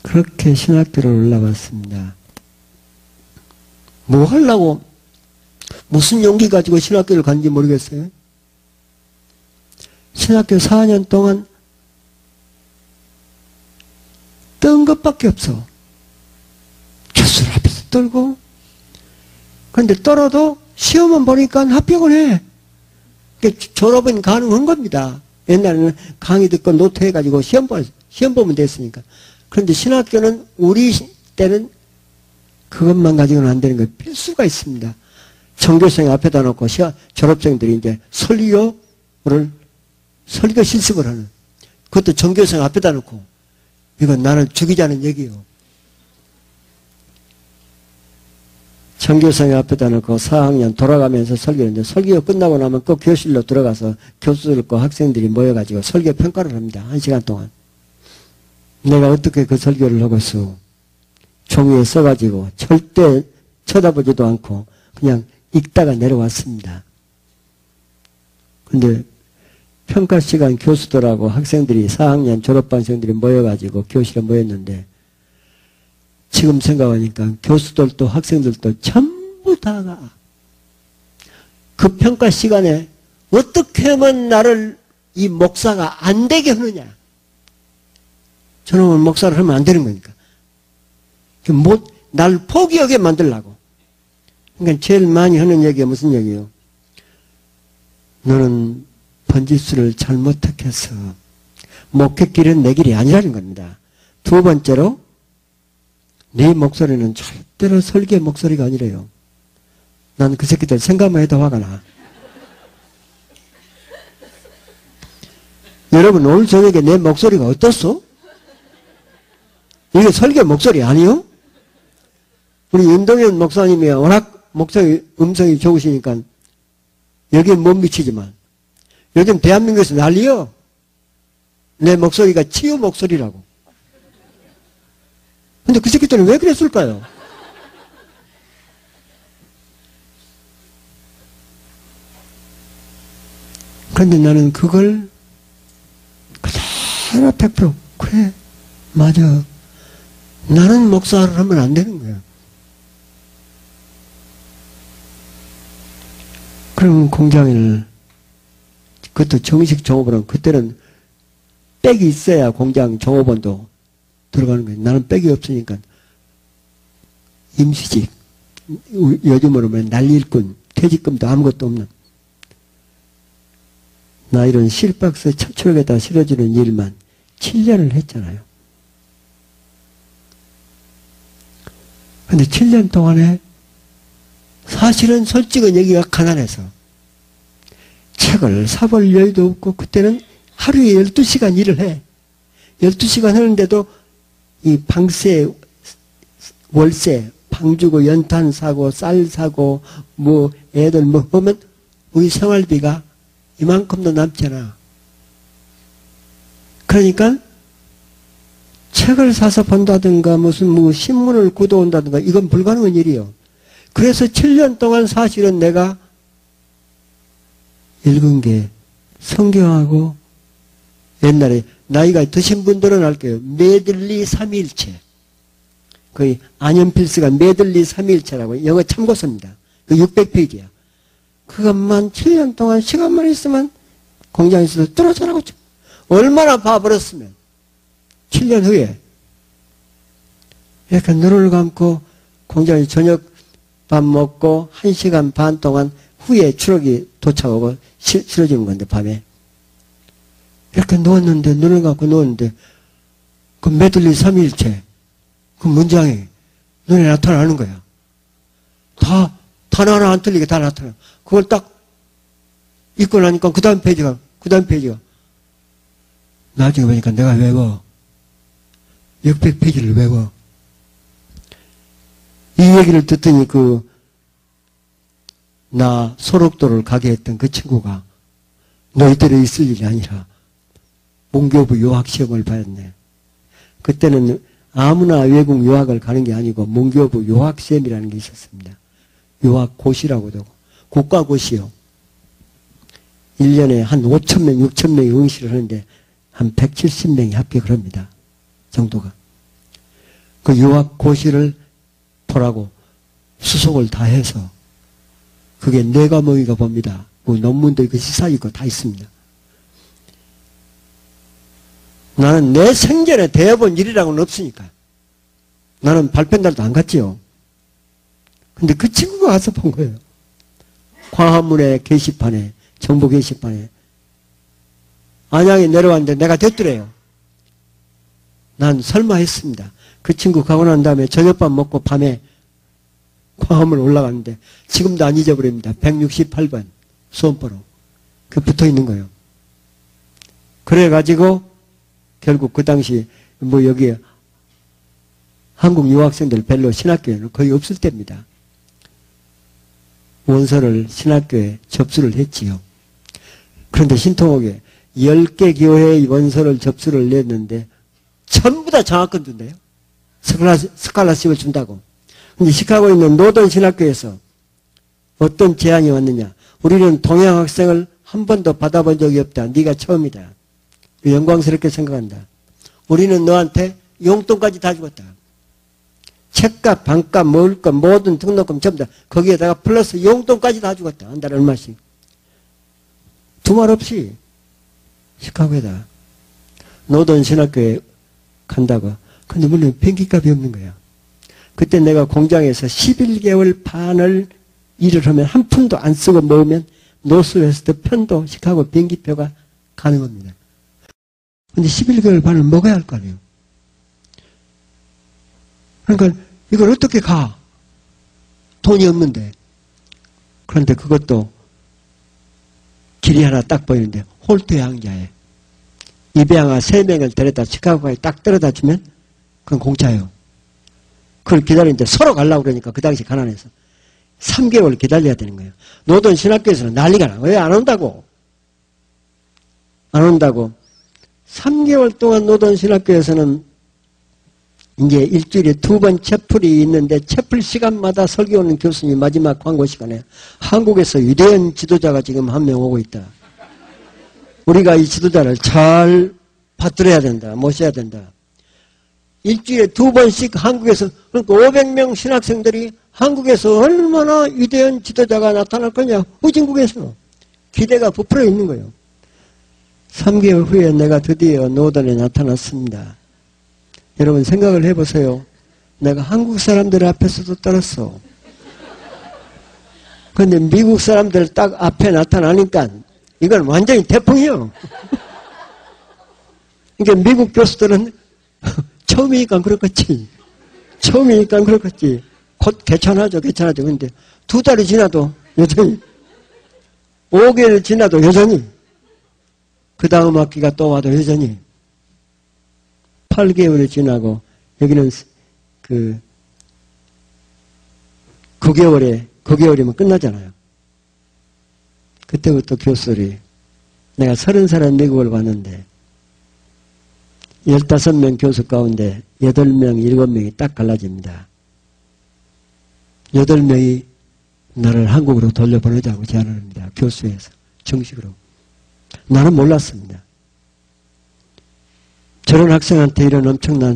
그렇게 신학교를 올라왔습니다. 뭐 하려고 무슨 용기 가지고 신학교를 간지 모르겠어요. 신학교 4년 동안 뜬 것밖에 없어. 교수를 앞에서 떨고 그런데 떨어도 시험은 보니까 합격을 해. 졸업은 가능한 겁니다. 옛날에는 강의 듣고 노트 해가지고 시험 보면 됐으니까. 그런데 신학교는 우리 때는 그것만 가지고는 안 되는 거예요. 필수가 있습니다. 전교생 앞에다 놓고 졸업생들이 이제 설교 실습을 하는. 그것도 전교생 앞에다 놓고. 이건 나를 죽이자는 얘기예요. 전교생 앞에다 놓고 4학년 돌아가면서 설교를 설교 끝나고 나면 꼭 교실로 들어가서 교수들과 학생들이 모여가지고 설교 평가를 합니다. 1시간 동안. 내가 어떻게 그 설교를 하겠어. 종이에 써가지고 절대 쳐다보지도 않고 그냥 읽다가 내려왔습니다. 근데 평가 시간 교수들하고 학생들이 4학년 졸업반생들이 모여가지고 교실에 모였는데 지금 생각하니까 교수들도 학생들도 전부 다가 그 평가 시간에 어떻게 하면 나를 이 목사가 안 되게 하느냐. 저놈은 목사를 하면 안 되는 거니까. 날 포기하게 만들려고. 그러니까 제일 많이 하는 얘기가 무슨 얘기예요? 너는 번지수를 잘못 택해서 목회길은 내 길이 아니라는 겁니다. 두 번째로 네 목소리는 절대로 설계 목소리가 아니래요. 난 그 새끼들 생각만 해도 화가 나. 여러분 오늘 저녁에 내 목소리가 어떻소? 이게 설계 목소리 아니요? 우리 윤동현 목사님이 워낙 목소리 음성이 좋으시니까 여기에 못 미치지만 요즘 대한민국에서 난리요. 내 목소리가 치유 목소리라고. 근데 그 새끼들은 왜 그랬을까요? 그런데 나는 그걸 그대로 100% 그래 맞아. 나는 목사를 하면 안 되는 거야. 그럼 공장을 그것도 정식 종업원은 그때는 백이 있어야 공장 종업원도 들어가는 거예요. 나는 백이 없으니까 임시직 요즘으로 보면 난리일꾼 퇴직금도 아무것도 없는 나 이런 실박스 천출에다 실어주는 일만 7년을 했잖아요. 근데 7년 동안에 사실은 솔직한 얘기가 가난해서 책을 사볼 여유도 없고 그때는 하루에 12시간 일을 해. 12시간 하는데도 이 방세, 월세, 방 주고 연탄 사고 쌀 사고 뭐 애들 뭐 보면 우리 생활비가 이만큼도 남잖아. 그러니까 책을 사서 본다든가 무슨 뭐 신문을 구도온다든가 이건 불가능한 일이요. 그래서 7년 동안 사실은 내가 읽은 게 성경하고 옛날에 나이가 드신 분들은 알게요. 메들리 삼위일체. 거의 안현필스가 메들리 삼위일체라고 영어 참고서입니다. 그 600페이지야. 그것만 7년 동안 시간만 있으면 공장에서 떨어져라고 얼마나 봐버렸으면 7년 후에 이렇게 눈을 감고 공장에 저녁 밥 먹고 1시간 반 동안 후에 추록이 도착하고 쓰러지는 건데, 밤에. 이렇게 누웠는데, 눈을 감고 누웠는데, 그 메들리 삼위일체, 그 문장이 눈에 나타나는 거야. 단어 하나 안 틀리게 다 나타나. 그걸 딱 읽고 나니까 그 다음 페이지가, 나중에 보니까 내가 외워. 600페이지를 외워. 이 얘기를 듣더니 나 소록도를 가게 했던 그 친구가 너희들에 있을 일이 아니라 문교부 유학시험을 봤네. 그때는 아무나 외국 유학을 가는 게 아니고 문교부 유학시험이라는 게 있었습니다. 유학고시라고도 하고 국가고시요. 1년에 한 5,000명, 6,000명이 응시를 하는데 한 170명이 합격을 합니다. 정도가. 그 유학고시를 보라고 수속을 다 해서 그게 4과목인가 봅니다. 그 논문도 있고 시사 있고 다 있습니다. 나는 내 생전에 대해본 일이라고는 없으니까. 나는 발표날도 안 갔지요. 근데 그 친구가 가서 본 거예요. 광화문의 게시판에, 정보 게시판에. 안양에 내려왔는데 내가 됐더래요. 난 설마 했습니다. 그 친구 가고 난 다음에 저녁밥 먹고 밤에 광화문 올라갔는데 지금도 안 잊어버립니다. 168번 수험번호. 그 붙어 있는 거예요. 그래가지고 결국 그 당시 여기 한국 유학생들 별로 신학교에는 거의 없을 때입니다. 원서를 신학교에 접수를 했지요. 그런데 신통하게 10개 교회의 원서를 접수를 냈는데 전부 다 장학금 준대요. 스칼라십을 준다고. 근데 시카고에 있는 노던 신학교에서 어떤 제안이 왔느냐. 우리는 동양 학생을 한 번도 받아본 적이 없다. 네가 처음이다. 영광스럽게 생각한다. 우리는 너한테 용돈까지 다 주겠다. 책값, 방값, 먹을 것, 모든 등록금 전부 다 거기에다가 플러스 용돈까지 다 주겠다. 한 달에 얼마씩. 두말 없이 시카고에다 노던 신학교에 간다고. 근데 물론 비행기값이 없는 거야. 그때 내가 공장에서 11개월 반을 일을 하면 한 푼도 안 쓰고 먹으면 노스웨스트 편도 시카고 비행기표가 가능합니다. 근데 11개월 반을 먹어야 할 거 아니에요. 그러니까 이걸 어떻게 가? 돈이 없는데. 그런데 그것도 길이 하나 딱 보이는데 홀트 양자에 입양아 3명을 데려다 시카고에 딱 떨어다 주면 그건 공짜예요. 그걸 기다리는데 서로 가려고 그러니까 그 당시 가난해서 3개월 기다려야 되는 거예요. 노던 신학교에서는 난리가 나. 왜 안 온다고? 안 온다고. 3개월 동안 노던 신학교에서는 이제 일주일에 2번 채플이 있는데 채플 시간마다 설교하는 교수님이 마지막 광고 시간에 한국에서 위대한 지도자가 지금 한 명 오고 있다. 우리가 이 지도자를 잘 받들어야 된다. 모셔야 된다. 일주일에 2번씩 한국에서, 그러니까 500명 신학생들이 한국에서 얼마나 위대한 지도자가 나타날 거냐. 후진국에서. 기대가 부풀어 있는 거예요. 3개월 후에 내가 드디어 노던에 나타났습니다. 여러분 생각을 해보세요. 내가 한국 사람들 앞에서도 떨었어. 그런데 미국 사람들 딱 앞에 나타나니까 이건 완전히 태풍이요. 그러니까 미국 교수들은 처음이니까 그렇겠지. 처음이니까 그렇겠지. 곧 괜찮아져. 그런데 2달이 지나도 여전히 5개월 지나도 여전히 그 다음 학기가 또 와도 여전히 8개월이 지나고 여기는 9개월이면 끝나잖아요. 그때부터 교수들이 내가 30살에 미국을 왔는데 15명 교수 가운데 8명, 7명이 딱 갈라집니다. 8명이 나를 한국으로 돌려보내자고 제안을 합니다. 교수에서 정식으로. 나는 몰랐습니다. 저런 학생한테 이런 엄청난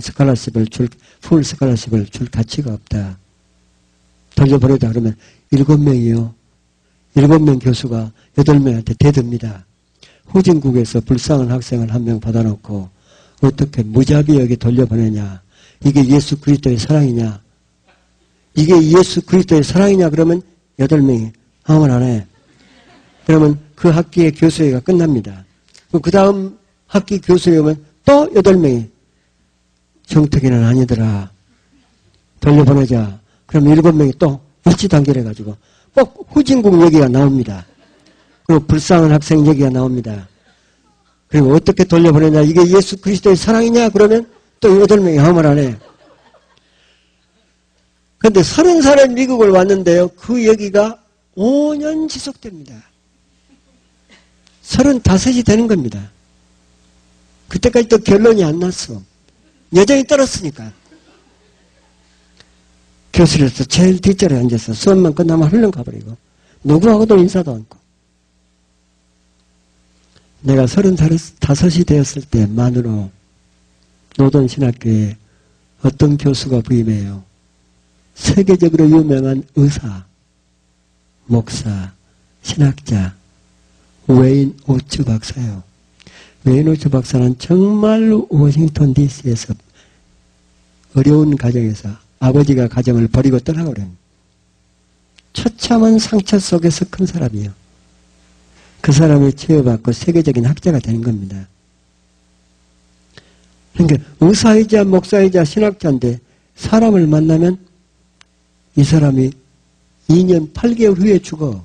풀 스칼라십을 줄 가치가 없다. 돌려보내자 그러면 7명이요. 7명 교수가 8명한테 대듭니다. 후진국에서 불쌍한 학생을 1명 받아놓고 어떻게 무자비하게 돌려보내냐. 이게 예수 그리스도의 사랑이냐. 이게 예수 그리스도의 사랑이냐 그러면 8명이 아무 말 안 해. 그러면 그 학기의 교수회가 끝납니다. 그 다음 학기 교수회 오면 또 8명이 정특이는 아니더라. 돌려보내자. 그럼 7명이 또 일치단결해가지고 꼭 후진국 얘기가 나옵니다. 그리고 불쌍한 학생 얘기가 나옵니다. 그리고 어떻게 돌려보내냐. 이게 예수 그리스도의 사랑이냐 그러면 또 8명이 아무 말 안 해. 그런데 30살에 미국을 왔는데요. 그 얘기가 5년 지속됩니다. 35이 되는 겁니다. 그때까지 또 결론이 안 났어. 여전히 떨었으니까. 교실에서 제일 뒷자리에 앉아서 수업만 끝나면 흘렁 가버리고 누구하고도 인사도 않고. 내가 35이 되었을 때 만으로 노돈신학교에 어떤 교수가 부임해요. 세계적으로 유명한 의사, 목사, 신학자 웨인 오츠 박사요. 웨인 오츠 박사는 정말로 워싱턴 DC에서 어려운 가정에서 아버지가 가정을 버리고 떠나버린 처참한 상처 속에서 큰 사람이요. 그 사람이 치유받고 세계적인 학자가 되는 겁니다. 그러니까 의사이자 목사이자 신학자인데 사람을 만나면 이 사람이 2년 8개월 후에 죽어.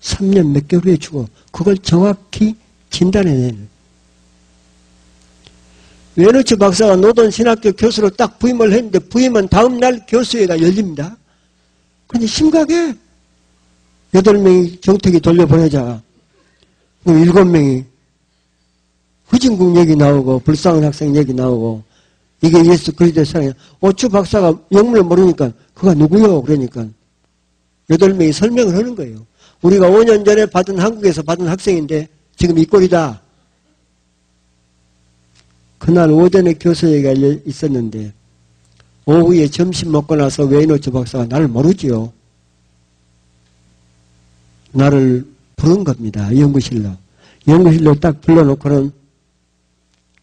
3년 몇 개월 후에 죽어. 그걸 정확히 진단해내는. 웨노츠 박사가 노돈신학교 교수로 딱 부임을 했는데 부임은 다음날 교수회가 열립니다. 근데 심각해. 8명이 정택이 돌려보내자. 7명이 후진국 얘기 나오고 불쌍한 학생 얘기 나오고 이게 예수 그리스도의 사랑이야. 오추 박사가 영문을 모르니까 그가 누구요? 그러니까 8명이 설명을 하는 거예요. 우리가 5년 전에 한국에서 받은 학생인데 지금 이 꼴이다. 그날 오전에 교수회가 있었는데 오후에 점심 먹고 나서 웨이노츠 박사가 나를 모르지요. 나를 부른 겁니다. 연구실로. 연구실로 딱 불러놓고는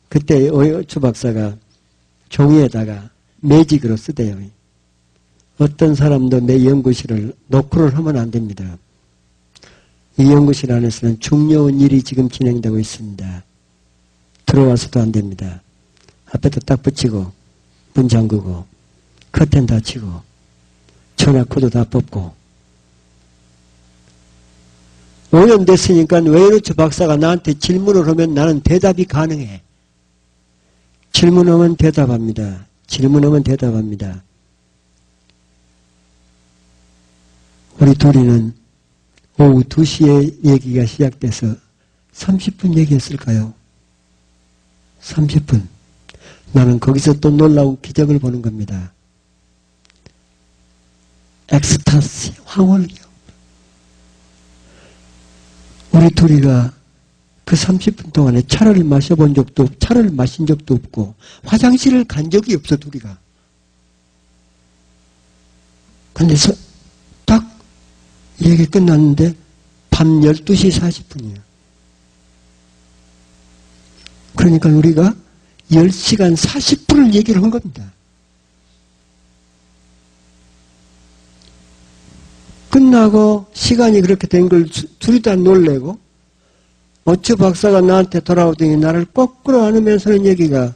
그때 웨이노츠 박사가 종이에다가 매직으로 쓰대요. 어떤 사람도 내 연구실을 노크를 하면 안 됩니다. 이 연구실 안에서는 중요한 일이 지금 진행되고 있습니다. 들어와서도 안 됩니다. 앞에도 딱 붙이고 문 잠그고 커튼 닫히고 전화 코드 다 뽑고 5년 됐으니까 웨이노츠 박사가 나한테 질문을 하면 나는 대답이 가능해. 질문하면 대답합니다. 질문하면 대답합니다. 우리 둘이는 오후 2시에 얘기가 시작돼서 30분 얘기했을까요? 30분. 나는 거기서 또 놀라운 기적을 보는 겁니다. 엑스타시, 황홀경. 우리 둘이가 그 30분 동안에 차를 마셔본 적도 없고, 차를 마신 적도 없고, 화장실을 간 적이 없어, 둘이가. 근데 딱 얘기 끝났는데 밤 12시 40분이에요. 그러니까 우리가 10시간 40분을 얘기를 한 겁니다. 끝나고 시간이 그렇게 된 걸 둘이 다 놀래고 오추 박사가 나한테 돌아오더니 나를 거꾸로 안으면서는 얘기가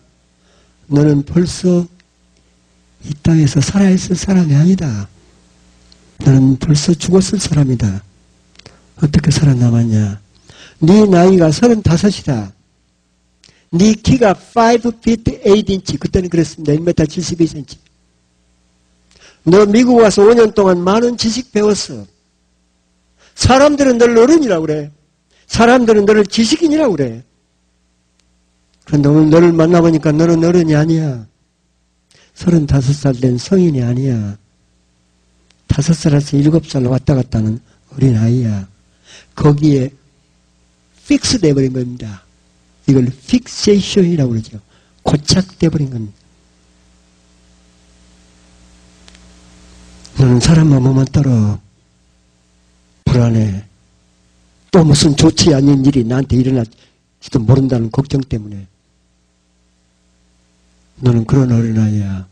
너는 벌써 이 땅에서 살아있을 사람이 아니다. 너는 벌써 죽었을 사람이다. 어떻게 살아남았냐. 네 나이가 35이다. 네 키가 5 feet 8inch. 그때는 그랬습니다. 1m 72cm. 너 미국 와서 5년 동안 많은 지식 배웠어. 사람들은 너를 어른이라고 그래. 사람들은 너를 지식인이라고 그래. 그런데 오늘 너를 만나보니까 너는 어른이 아니야. 35살 된 성인이 아니야. 5살에서 7살 왔다 갔다 하는 어린아이야. 거기에 픽스 돼버린 겁니다. 이걸 픽세이션이라고 그러죠. 고착돼버린 겁니다. 너는 사람만 보면 떨어. 불안해. 또 무슨 좋지 않은 일이 나한테 일어날지도 모른다는 걱정 때문에. 너는 그런 어린아이야.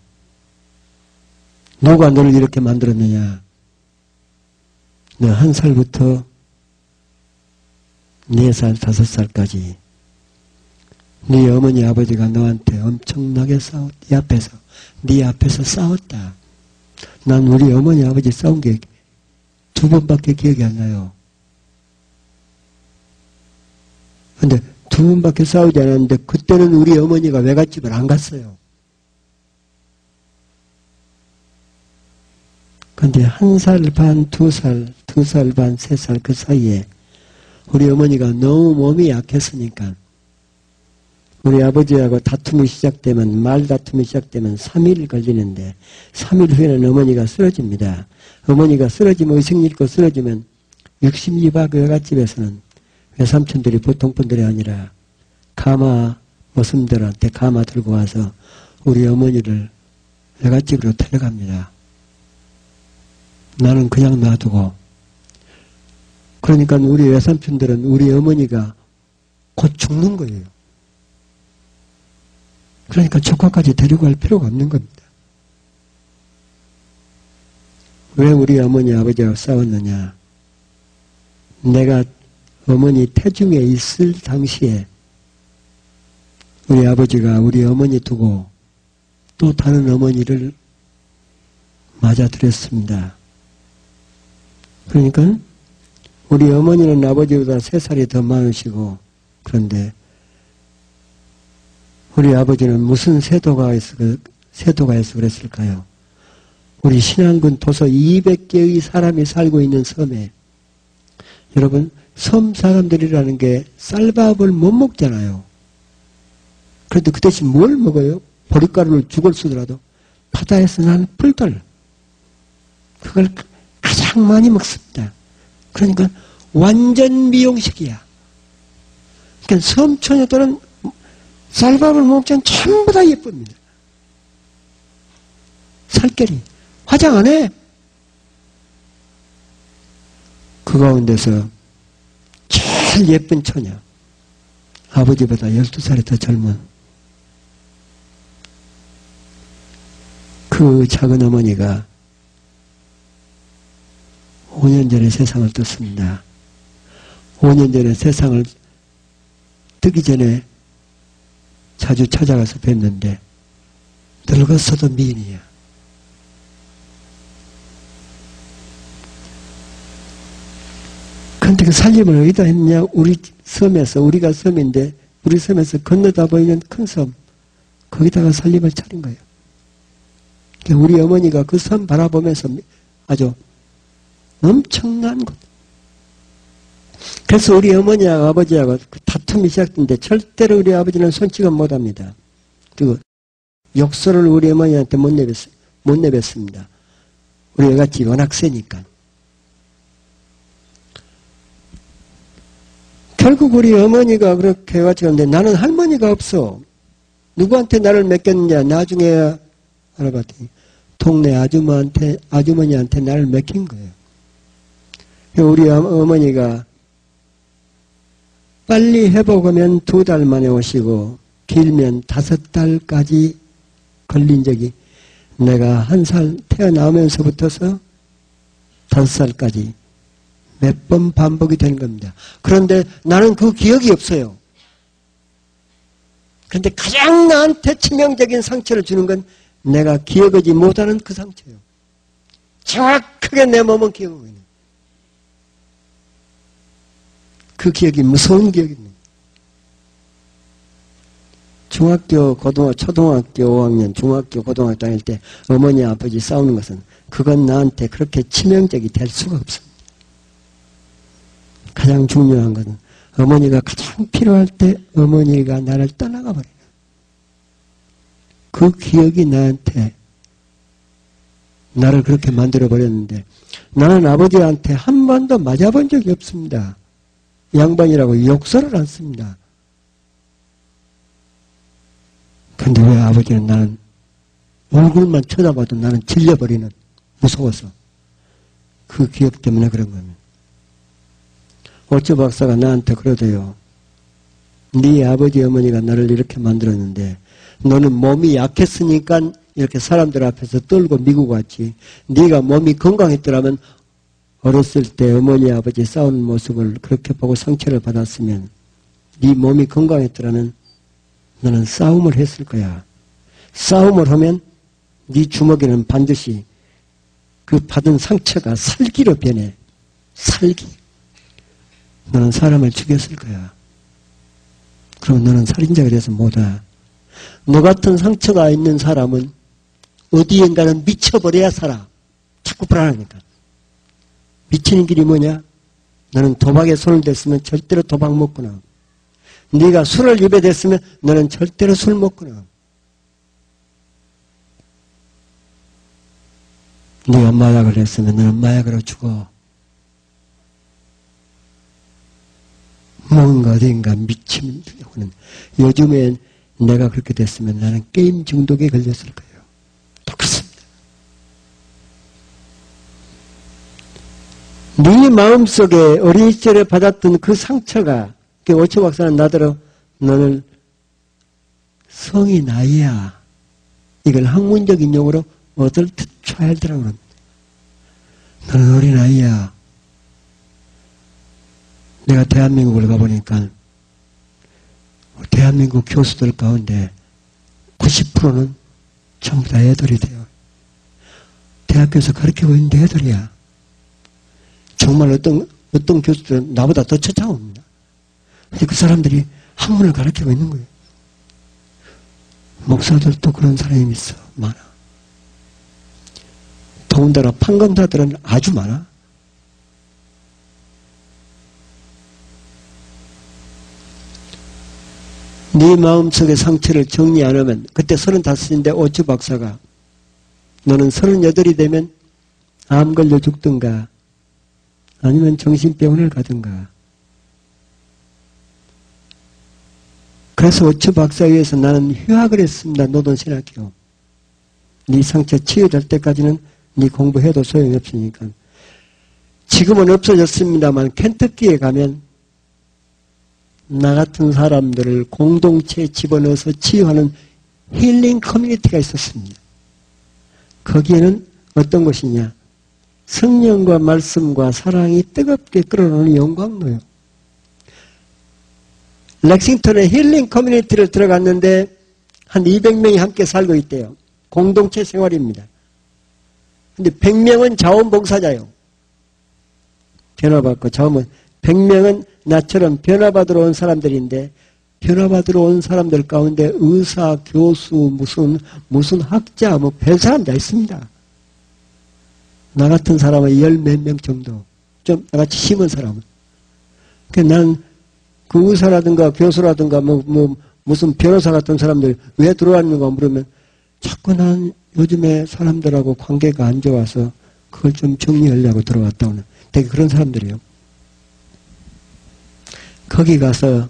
누가 너를 이렇게 만들었느냐? 너 1살부터 4살, 5살까지 네 어머니 아버지가 너한테 엄청나게 네 앞에서 싸웠다. 난 우리 어머니 아버지 싸운 게 2번밖에 기억이 안 나요. 근데 2번밖에 싸우지 않았는데 그때는 우리 어머니가 외갓집을 안 갔어요. 근데 1살 반, 2살, 2살 반, 3살 그 사이에 우리 어머니가 너무 몸이 약했으니까 우리 아버지하고 다툼이 시작되면, 말다툼이 시작되면 3일 걸리는데 3일 후에는 어머니가 쓰러집니다. 어머니가 쓰러지면, 의식 잃고 쓰러지면 62박 외갓집에서는 외삼촌들이 보통 분들이 아니라 가마 모슴들한테 가마 들고 와서 우리 어머니를 외갓집으로 데려갑니다. 나는 그냥 놔두고. 그러니까 우리 외삼촌들은 우리 어머니가 곧 죽는 거예요. 그러니까 조카까지 데리고 갈 필요가 없는 겁니다. 왜 우리 어머니 아버지하고 싸웠느냐? 내가 어머니 태중에 있을 당시에 우리 아버지가 우리 어머니 두고 또 다른 어머니를 맞아들였습니다. 그러니까 우리 어머니는 아버지보다 3살이 더 많으시고, 그런데 우리 아버지는 무슨 세도가에서 그랬을까요? 우리 신안군 도서 200개의 사람이 살고 있는 섬에, 여러분 섬 사람들이라는 게 쌀밥을 못 먹잖아요. 그런데 그 대신 뭘 먹어요? 보리가루를 죽을 쓰더라도 바다에서 나는 뿔들, 그걸 가장 많이 먹습니다. 그러니까 완전 미용식이야. 그러니까 섬 처녀들은 쌀밥을 먹자면 전부 다 예쁩니다. 살결이 화장 안 해. 그 가운데서 제일 예쁜 처녀, 아버지보다 12살이 더 젊은 그 작은 어머니가 5년 전에 세상을 떴습니다. 5년 전에 세상을 뜨기 전에 자주 찾아가서 뵀는데 늙었어도 미인이야. 그런데 그 살림을 어디다 했냐? 우리 섬에서, 우리가 섬인데 우리 섬에서 건너다 보이는 큰 섬, 거기다가 살림을 차린 거예요. 우리 어머니가 그 섬 바라보면서 아주 엄청난 것. 그래서 우리 어머니하고 아버지하고 그 다툼이 시작됐는데 절대로 우리 아버지는 손찌검 못합니다. 그리고 욕설을 우리 어머니한테 못 내뱉습니다. 우리 애같이 워낙 세니까. 결국 우리 어머니가 그렇게 해가지고 하는데 나는 할머니가 없어. 누구한테 나를 맡겼느냐? 나중에 알아봤더니 동네 아주머니한테 나를 맡긴 거예요. 우리 어머니가 빨리 회복하면 2달 만에 오시고 길면 5달까지 걸린 적이 내가 1살 태어나면서부터서 5살까지 몇 번 반복이 되는 겁니다. 그런데 나는 그 기억이 없어요. 그런데 가장 나한테 치명적인 상처를 주는 건 내가 기억하지 못하는 그 상처예요. 정확하게 내 몸은 기억하고 있는. 그 기억이 무서운 기억입니다. 중학교, 초등학교 5학년, 중학교, 고등학교 다닐 때 어머니, 아버지 싸우는 것은 그건 나한테 그렇게 치명적이 될 수가 없습니다. 가장 중요한 것은 어머니가 가장 필요할 때 어머니가 나를 떠나가 버려요. 그 기억이 나한테 나를 그렇게 만들어 버렸는데 나는 아버지한테 한 번도 맞아본 적이 없습니다. 양반이라고 욕설을 안 씁니다. 근데 왜 아버지는 나는 얼굴만 쳐다봐도 나는 질려버리는, 무서워서. 그 기억 때문에 그런 겁니다. 오초 박사가 나한테 그러대요. 네 아버지 어머니가 나를 이렇게 만들었는데 너는 몸이 약했으니까 이렇게 사람들 앞에서 떨고 미고 갔지. 네가 몸이 건강했더라면 어렸을 때 어머니 아버지 싸우는 모습을 그렇게 보고 상처를 받았으면 네 몸이 건강했더라면 너는 싸움을 했을 거야. 싸움을 하면 네 주먹에는 반드시 그 받은 상처가 살기로 변해. 살기. 너는 사람을 죽였을 거야. 그럼 너는 살인자가 돼서 못와. 너 같은 상처가 있는 사람은 어디엔가는 미쳐버려야 살아. 자꾸 불안하니까. 미치는 길이 뭐냐? 너는 도박에 손을 댔으면 절대로 도박 먹구나. 네가 술을 입에 댔으면 너는 절대로 술 먹구나. 네가 마약을 했으면 너는 마약으로 죽어. 뭔가 어딘가 미침이 오는. 요즘엔 내가 그렇게 됐으면 나는 게임 중독에 걸렸을 거예요. 똑같습니다. 네 마음속에 어린 시절에 받았던 그 상처가, 오초 박사는 나더러 너는 성이 나이야. 이걸 학문적인 용어로 어덜트 차일드라고 합니다. 너는 어린아이야. 내가 대한민국을 가보니까 대한민국 교수들 가운데 90%는 전부 다 애들이 돼요. 대학교에서 가르치고 있는데 애들이야. 정말 어떤 교수들은 나보다 더 처참합니다. 근데 그 사람들이 학문을 가르치고 있는 거예요. 목사들도 그런 사람이 있어. 많아. 더군다나 판검사들은 아주 많아. 네 마음속의 상처를 정리 안 하면, 그때 35인데 오추 박사가 너는 38이 되면 암 걸려 죽든가 아니면 정신병원을 가든가. 그래서 오추 박사에 의해서 나는 휴학을 했습니다. 노동신학교. 네 상처 치유될 때까지는 네 공부해도 소용이 없으니까. 지금은 없어졌습니다만 켄터키에 가면 나 같은 사람들을 공동체에 집어넣어서 치유하는 힐링 커뮤니티가 있었습니다. 거기에는 어떤 것이냐? 성령과 말씀과 사랑이 뜨겁게 끓어오는 영광로요. 렉싱턴의 힐링 커뮤니티를 들어갔는데 한 200명이 함께 살고 있대요. 공동체 생활입니다. 근데 100명은 자원봉사자요. 변화받고 자원봉사. 100명은 나처럼 변화받으러 온 사람들인데, 변화받으러 온 사람들 가운데 의사, 교수, 무슨 학자, 별 사람 다 있습니다. 나 같은 사람은 10 몇 명 정도. 좀 나같이 심은 사람은. 난 그 의사라든가 교수라든가 무슨 변호사 같은 사람들 왜 들어왔는가 물으면 자꾸 난 요즘에 사람들하고 관계가 안 좋아서 그걸 좀 정리하려고 들어왔다고는. 되게 그런 사람들이에요. 거기 가서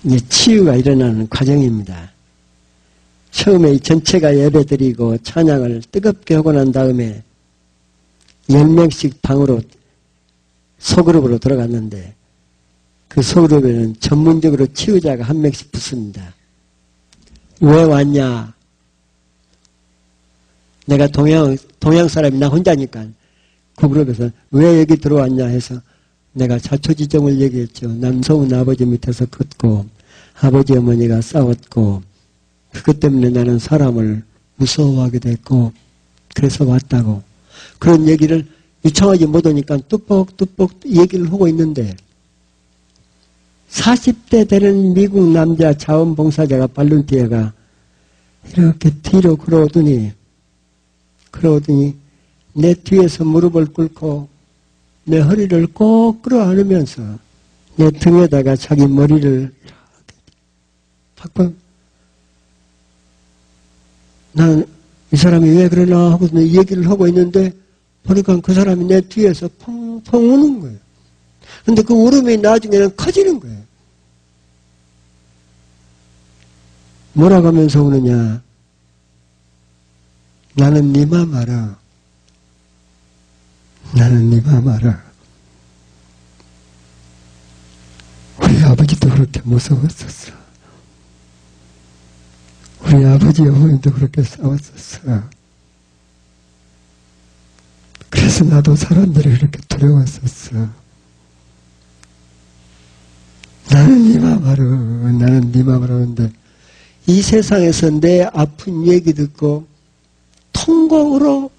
이제 치유가 일어나는 과정입니다. 처음에 전체가 예배드리고 찬양을 뜨겁게 하고 난 다음에 10명씩 방으로 소그룹으로 들어갔는데 그 소그룹에는 전문적으로 치유자가 한 명씩 붙습니다. 왜 왔냐? 내가 동양 사람이 나 혼자니까 그 그룹에서 왜 여기 들어왔냐 해서 내가 자초지종을 얘기했죠. 난 무서운 아버지 밑에서 컸고 아버지 어머니가 싸웠고 그것 때문에 나는 사람을 무서워하게 됐고 그래서 왔다고. 그런 얘기를 유창하지 못하니까 뚜벅뚜벅 얘기를 하고 있는데 40대 되는 미국 남자 자원봉사자가 발룬티어가 이렇게 뒤로 걸어오더니 내 뒤에서 무릎을 꿇고 내 허리를 꼭 끌어안으면서 내 등에다가 자기 머리를 팍팍. 나는 이 사람이 왜 그러나 하고 얘기를 하고 있는데 보니까 그 사람이 내 뒤에서 펑펑 우는 거예요. 근데 그 울음이 나중에는 커지는 거예요. 뭐라고 하면서 우느냐? 나는 네 맘 알아. 나는 네 맘 알아. 우리 아버지도 그렇게 무서웠었어. 우리 우리 아버지 어머니도 그렇게 싸웠었어. 그래서 나도 사람들이 그렇게 두려웠었어. 나는 네 맘으로, 나는 네 맘으로 하는데 이 세상에서 내 아픈 얘기 듣고 통곡으로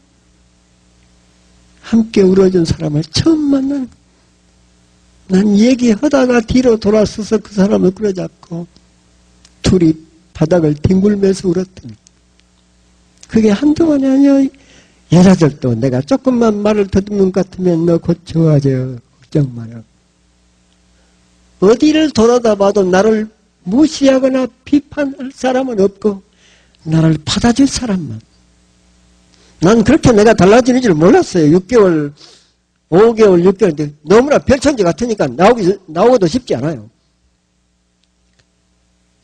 함께 울어준 사람을 처음 만나는, 난 얘기하다가 뒤로 돌아서서 그 사람을 끌어잡고 둘이 바닥을 뒹굴면서 울었더니 그게 한두 번이 아니야. 여자들도 내가 조금만 말을 더듬는 것 같으면 너 곧 좋아져. 걱정 마라. 어디를 돌아다 봐도 나를 무시하거나 비판할 사람은 없고 나를 받아줄 사람만. 난 그렇게 내가 달라지는 줄 몰랐어요. 6개월, 5개월, 6개월. 너무나 별천지 같으니까 나오기도 쉽지 않아요.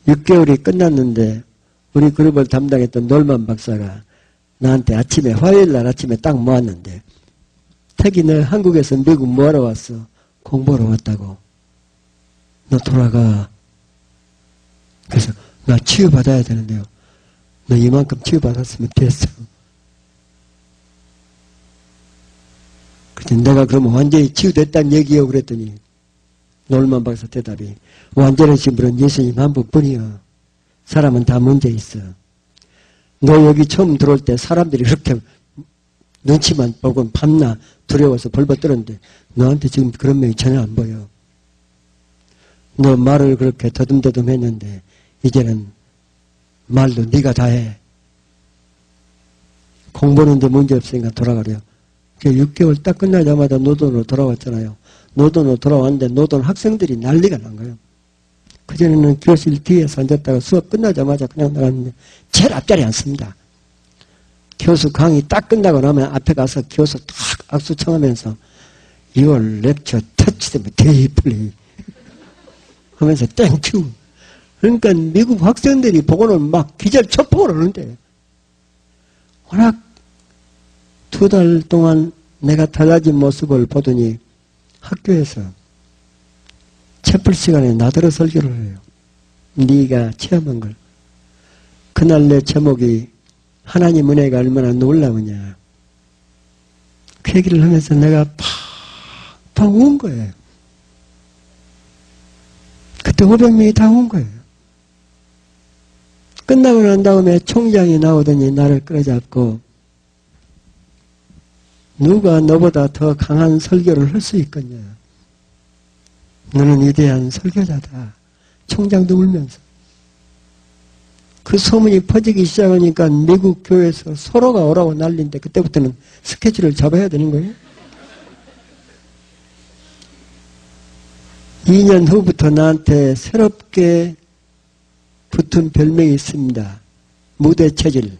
6개월이 끝났는데 우리 그룹을 담당했던 놀만 박사가 나한테 아침에, 화요일날 아침에 딱 모았는데, 태기 너 한국에서 미국 뭐하러 왔어? 공부하러 왔다고. 너 돌아가. 그래서 나 치유받아야 되는데요. 너 이만큼 치유받았으면 됐어. 그랬더니 내가 그러면 완전히 치유됐다는 얘기요. 그랬더니 놀만 박사 대답이 완전하신 분은 예수님 한 분뿐이요. 사람은 다 문제 있어. 너 여기 처음 들어올 때 사람들이 그렇게 눈치만 보고 밤낮 두려워서 벌벌 떨었는데 너한테 지금 그런 면이 전혀 안 보여. 너 말을 그렇게 더듬더듬 했는데 이제는 말도 네가 다 해. 공부하는데 문제 없으니까 돌아가려. 6개월 딱 끝나자마자 노돈으로 돌아왔잖아요. 노돈으로 돌아왔는데 노돈 학생들이 난리가 난 거예요. 그전에는 교실 뒤에서 앉았다가 수업 끝나자마자 그냥 나갔는데 제일 앞자리에 앉습니다. 교수 강의 딱 끝나고 나면 앞에 가서 교수 딱 악수 청하면서 Your lecture touched me deeply 하면서 땡큐. 그러니까 미국 학생들이 보고는 막 기절초풍을 하는데 워낙 2달 동안 내가 달라진 모습을 보더니 학교에서 채플 시간에 나더러 설교를 해요. 네가 체험한 걸. 그날 내 제목이 하나님 은혜가 얼마나 놀라우냐. 그 얘기를 하면서 내가 팍팍 운 거예요. 그때 500명이 다 온 거예요. 끝나고 난 다음에 총장이 나오더니 나를 끌어잡고 누가 너보다 더 강한 설교를 할 수 있겠냐. 너는 위대한 설교자다. 총장도 울면서. 그 소문이 퍼지기 시작하니까 미국 교회에서 서로가 오라고 난리인데 그때부터는 스케줄을 잡아야 되는 거예요. 2년 후부터 나한테 새롭게 붙은 별명이 있습니다. 무대체질.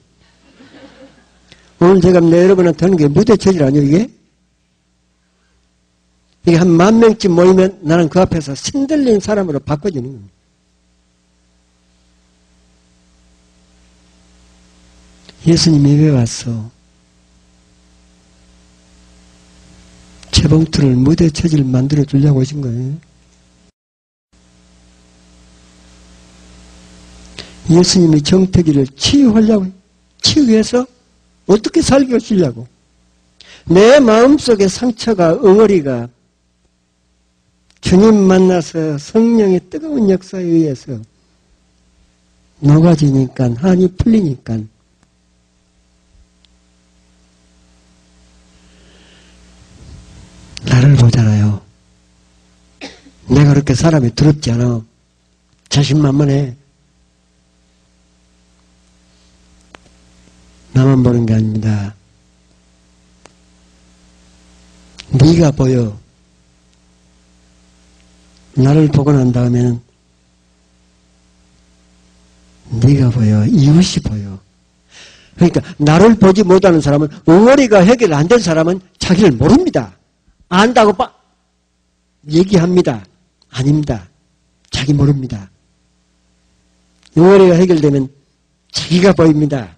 오늘 제가 여러분한테 하는 게 무대체질 아니에요, 이게? 이게 한 10,000명쯤 모이면 나는 그 앞에서 신들린 사람으로 바꿔지는 겁니다. 예수님이 왜 왔어? 재봉틀을 무대체질 만들어 주려고 오신 거예요. 예수님이 정태기를 치유하려고, 치유해서 어떻게 살게 하시려고. 내 마음속의 상처가, 엉어리가 주님 만나서 성령의 뜨거운 역사에 의해서 녹아지니까, 한이 풀리니까 나를 보잖아요. 내가 그렇게 사람이 두렵지 않아. 자신만만해. 나만 보는 게 아닙니다. 네가 보여. 나를 보고 난 다음에는 네가 보여. 이웃이 보여. 그러니까 나를 보지 못하는 사람은, 엉어리가 해결 안 된 사람은 자기를 모릅니다. 안다고 얘기합니다. 아닙니다. 자기 모릅니다. 엉어리가 해결되면 자기가 보입니다.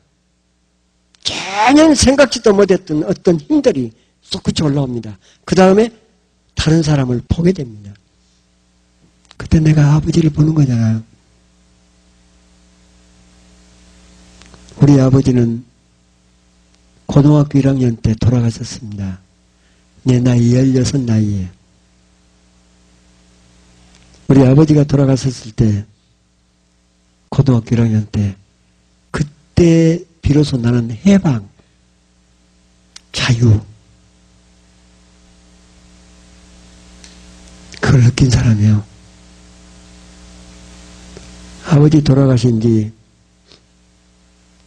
전혀 생각지도 못했던 어떤 힘들이 솟구쳐 올라옵니다. 그 다음에 다른 사람을 보게 됩니다. 그때 내가 아버지를 보는 거잖아요. 우리 아버지는 고등학교 1학년 때 돌아가셨습니다. 내 나이 16 나이에. 우리 아버지가 돌아가셨을 때 고등학교 1학년 때 그때 비로소 나는 해방, 자유 그걸 느낀 사람이에요. 아버지 돌아가신 지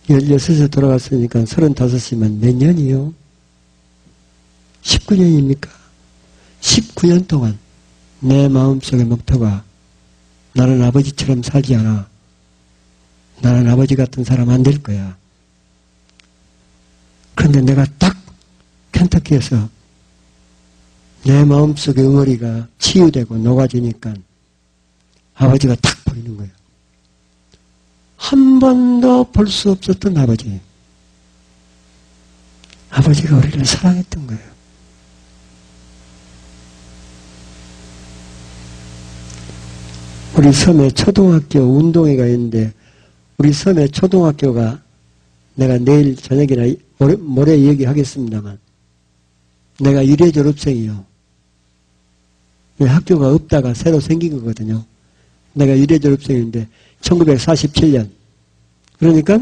16에 돌아갔으니까 35이면 몇 년이요? 19년입니까? 19년 동안 내 마음속의 목표가 나는 아버지처럼 살지 않아. 나는 아버지 같은 사람 안 될 거야. 그런데 내가 딱 켄터키에서 내 마음속의 응어리가 치유되고 녹아지니까 아버지가 딱 보이는 거예요. 한 번도 볼 수 없었던 아버지. 아버지가 우리를 사랑했던 거예요. 우리 섬에 초등학교 운동회가 있는데 우리 섬에 초등학교가 내가 내일 저녁이나 모레 얘기하겠습니다만 내가 1회 졸업생이요. 학교가 없다가 새로 생긴 거거든요. 내가 1회 졸업생인데 1947년 그러니까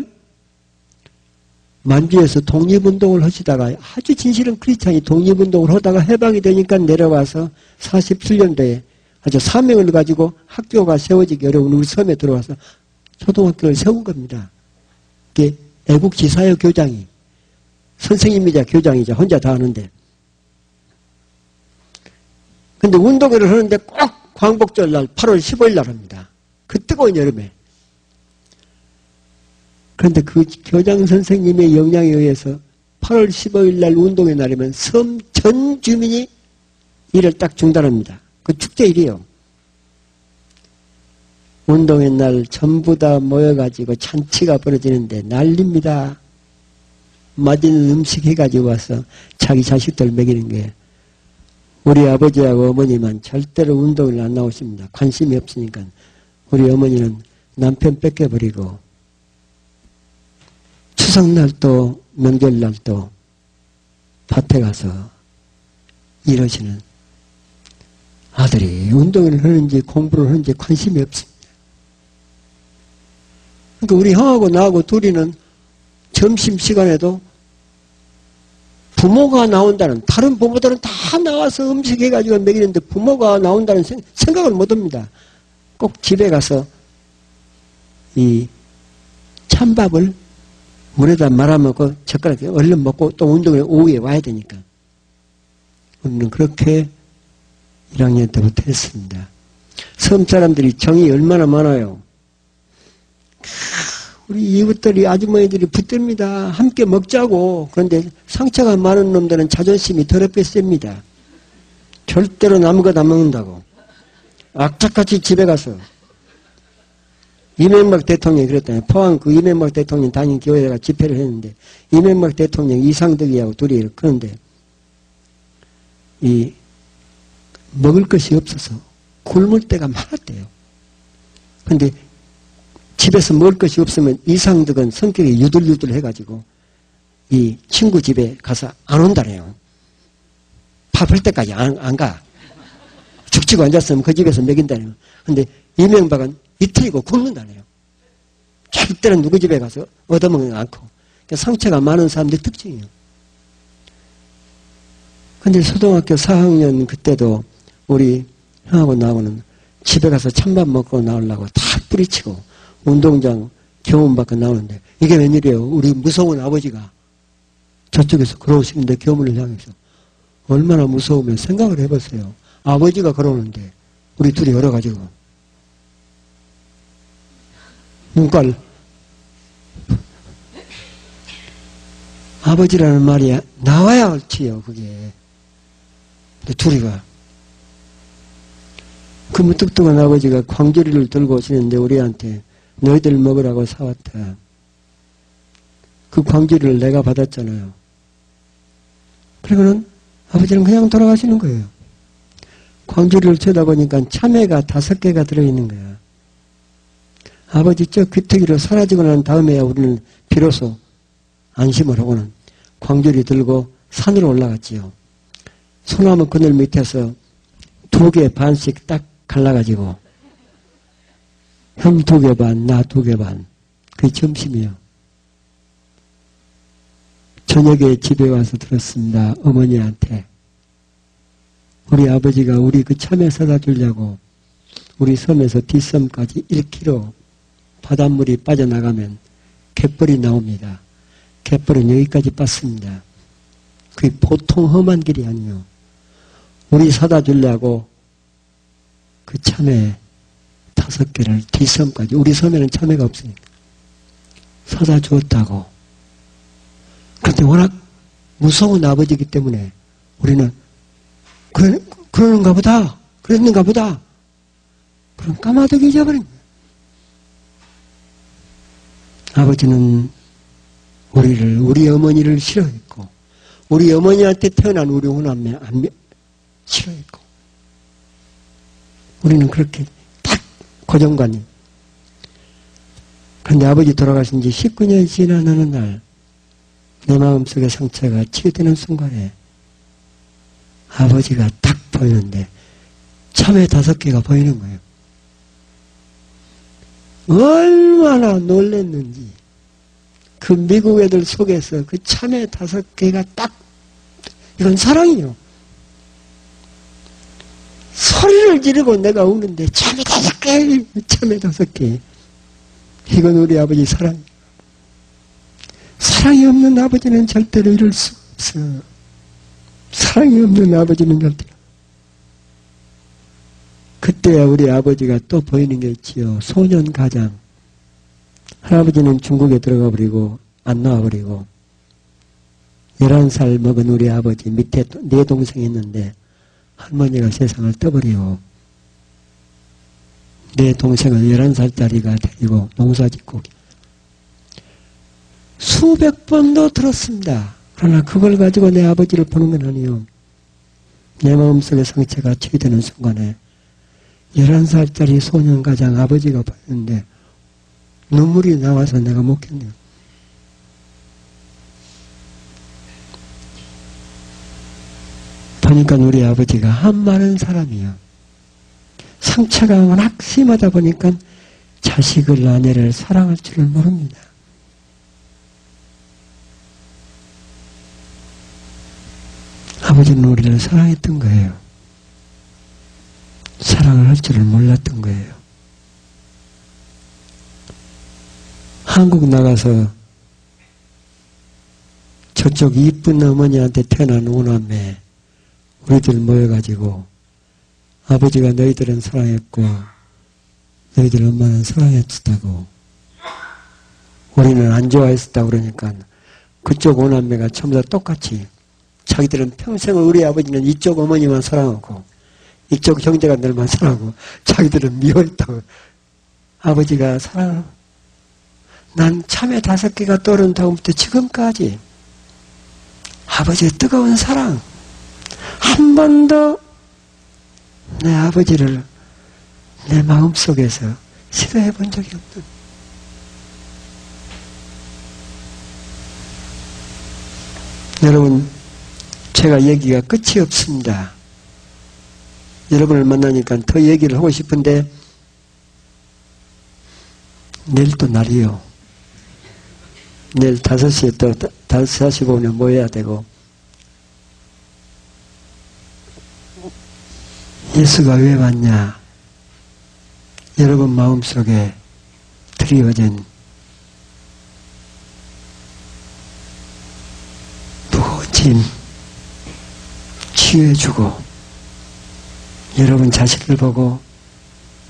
만주에서 독립운동을 하시다가 아주 진실은 크리스찬이 독립운동을 하다가 해방이 되니까 내려와서 47년도에 아주 사명을 가지고 학교가 세워지기 어려운 우리 섬에 들어와서 초등학교를 세운 겁니다. 이게 애국지사요 교장이 선생님이자 교장이자 혼자 다 하는데 근데 운동회를 하는데 꼭 광복절날 8월 15일 날 합니다. 그 뜨거운 여름에. 그런데 그 교장 선생님의 영향에 의해서 8월 15일 날 운동회 날이면 섬 전 주민이 일을 딱 중단합니다. 그 축제일이에요. 운동회 날 전부 다 모여가지고 잔치가 벌어지는데 난립니다. 맛있는 음식 해가지고 와서 자기 자식들 먹이는 게 우리 아버지하고 어머니만 절대로 운동을 안 나오십니다. 관심이 없으니까. 우리 어머니는 남편 뺏겨버리고 추석날도 명절날도 밭에 가서 일하시는 아들이 운동을 하는지 공부를 하는지 관심이 없습니다. 그러니까 우리 형하고 나하고 둘이는 점심시간에도 부모가 나온다는 다른 부모들은 다 나와서 음식 해가지고 먹이는데 부모가 나온다는 생각을 못합니다. 꼭 집에 가서 이 찬밥을 물에다 말아먹고 젓가락에 얼른 먹고 또 운동을 오후에 와야 되니까 우리는 그렇게 1학년 때부터 했습니다. 섬 사람들이 정이 얼마나 많아요. 우리 이웃들이 아주머니들이 붙듭니다. 함께 먹자고. 그런데 상처가 많은 놈들은 자존심이 더럽게 셉니다. 절대로 남은 것 안 먹는다고. 악착같이 집에 가서 이명박 대통령이 그랬다니. 포항 그 이명박 대통령 다닌 교회가 집회를 했는데 이명박 대통령 이상덕이하고 둘이 그런데 이 먹을 것이 없어서 굶을 때가 많았대요. 그런데 집에서 먹을 것이 없으면 이상덕은 성격이 유들유들 해가지고 이 친구 집에 가서 안 온다네요. 밥할 때까지 안 가. 죽치고 앉았으면 그 집에서 먹인다네요. 근데 이명박은 이틀이고 굶는다네요. 절대로 누구 집에 가서 얻어먹는 않고. 그러니까 상처가 많은 사람들의 특징이에요. 근데 초등학교 4학년 그때도 우리 형하고 나하고는 집에 가서 찬밥 먹고 나오려고 다 뿌리치고 운동장 교문 밖에 나오는데 이게 웬일이에요. 우리 무서운 아버지가 저쪽에서 걸어오시는데 교문을 향해서 얼마나 무서우면 생각을 해보세요. 아버지가 걸어오는데 우리 둘이 열어가지고 눈깔 아버지라는 말이 나와야 옳지요. 그게 근데 둘이가 그 무뚝뚝한 아버지가 광주리를 들고 오시는데 우리한테 너희들 먹으라고 사왔다. 그 광주리를 내가 받았잖아요. 그러고는 아버지는 그냥 돌아가시는 거예요. 광주리를 쳐다보니까 참외가 5개가 들어있는 거야. 아버지 저 귀태기로 사라지고 난 다음에야 우리는 비로소 안심을 하고는 광주리 들고 산으로 올라갔지요. 소나무 그늘 밑에서 2개 반씩 딱 갈라가지고 형 2개 반, 나 2개 반. 그게 점심이요. 저녁에 집에 와서 들었습니다. 어머니한테. 우리 아버지가 우리 그 참외 사다 주려고 우리 섬에서 뒷섬까지 1km 바닷물이 빠져나가면 갯벌이 나옵니다. 갯벌은 여기까지 빠습니다. 그게 보통 험한 길이 아니요. 우리 사다 주려고 그 참외 5개를 뒷섬까지, 우리 섬에는 참외가 없으니까 사다 주었다고. 그런데 워낙 무서운 아버지이기 때문에 우리는 그러는가 보다, 그랬는가 보다, 그럼 까마득히 잊어버린 거예요. 아버지는 우리 어머니를 싫어했고, 우리 어머니한테 태어난 우리 후남매 싫어했고, 우리는 그렇게 딱 고정관념. 그런데 아버지 돌아가신 지 19년이 지난 어느 날, 내 마음속의 상처가 치유되는 순간에 아버지가 딱 보이는데 참외 5개가 보이는 거예요. 얼마나 놀랬는지. 그 미국 애들 속에서 그 참외 5개가 딱, 이건 사랑이요. 소리를 지르고 내가 우는데 참외 5개, 참외 5개. 이건 우리 아버지 사랑이요. 사랑이 없는 아버지는 절대로 이룰 수 없어. 사랑이 없는 아버지는 절대로. 그때야 우리 아버지가 또 보이는 게 있지요. 소년 가장. 할아버지는 중국에 들어가 버리고 안 나와 버리고 11살 먹은 우리 아버지 밑에 4동생이 있는데 할머니가 세상을 떠버리고 내 동생을 11살짜리가 데리고 농사짓고 수백 번도 들었습니다. 그러나 그걸 가지고 내 아버지를 보는 건 아니요. 내 마음속의 상처가 치유되는 순간에 11살짜리 소년가장 아버지가 보였는데 눈물이 나와서 내가 못 견뎌요. 보니까 우리 아버지가 한 많은 사람이요. 상처가 워낙 심하다 보니까 자식을, 아내를 사랑할 줄을 모릅니다. 아버지는 우리를 사랑했던 거예요. 사랑을 할 줄을 몰랐던 거예요. 한국 나가서 저쪽 이쁜 어머니한테 태어난 오남매 우리들 모여가지고 아버지가 너희들은 사랑했고 너희들 엄마는 사랑했다고 우리는 안 좋아했었다고 그러니까 그쪽 오남매가 전부 다 똑같이 자기들은 평생을 우리 아버지는 이쪽 어머니만 사랑하고 이쪽 형제가 늘만 사랑하고 자기들은 미워했다고. 아버지가 사랑을 난 참외 5개가 떠오른 다음부터 지금까지 아버지의 뜨거운 사랑 한 번도 내 아버지를 내 마음속에서 싫어해 본 적이 없는. 여러분 제가 얘기가 끝이 없습니다. 여러분을 만나니까 더 얘기를 하고 싶은데 내일 또 날이요. 내일 5시에 또 5시 45분에 모여야 되고 예수가 왜 왔냐? 여러분 마음속에 드리워진 무거운 짐 치유해주고 여러분 자신을 보고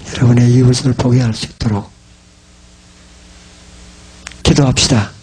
여러분의 이웃을 보게 할 수 있도록 기도합시다.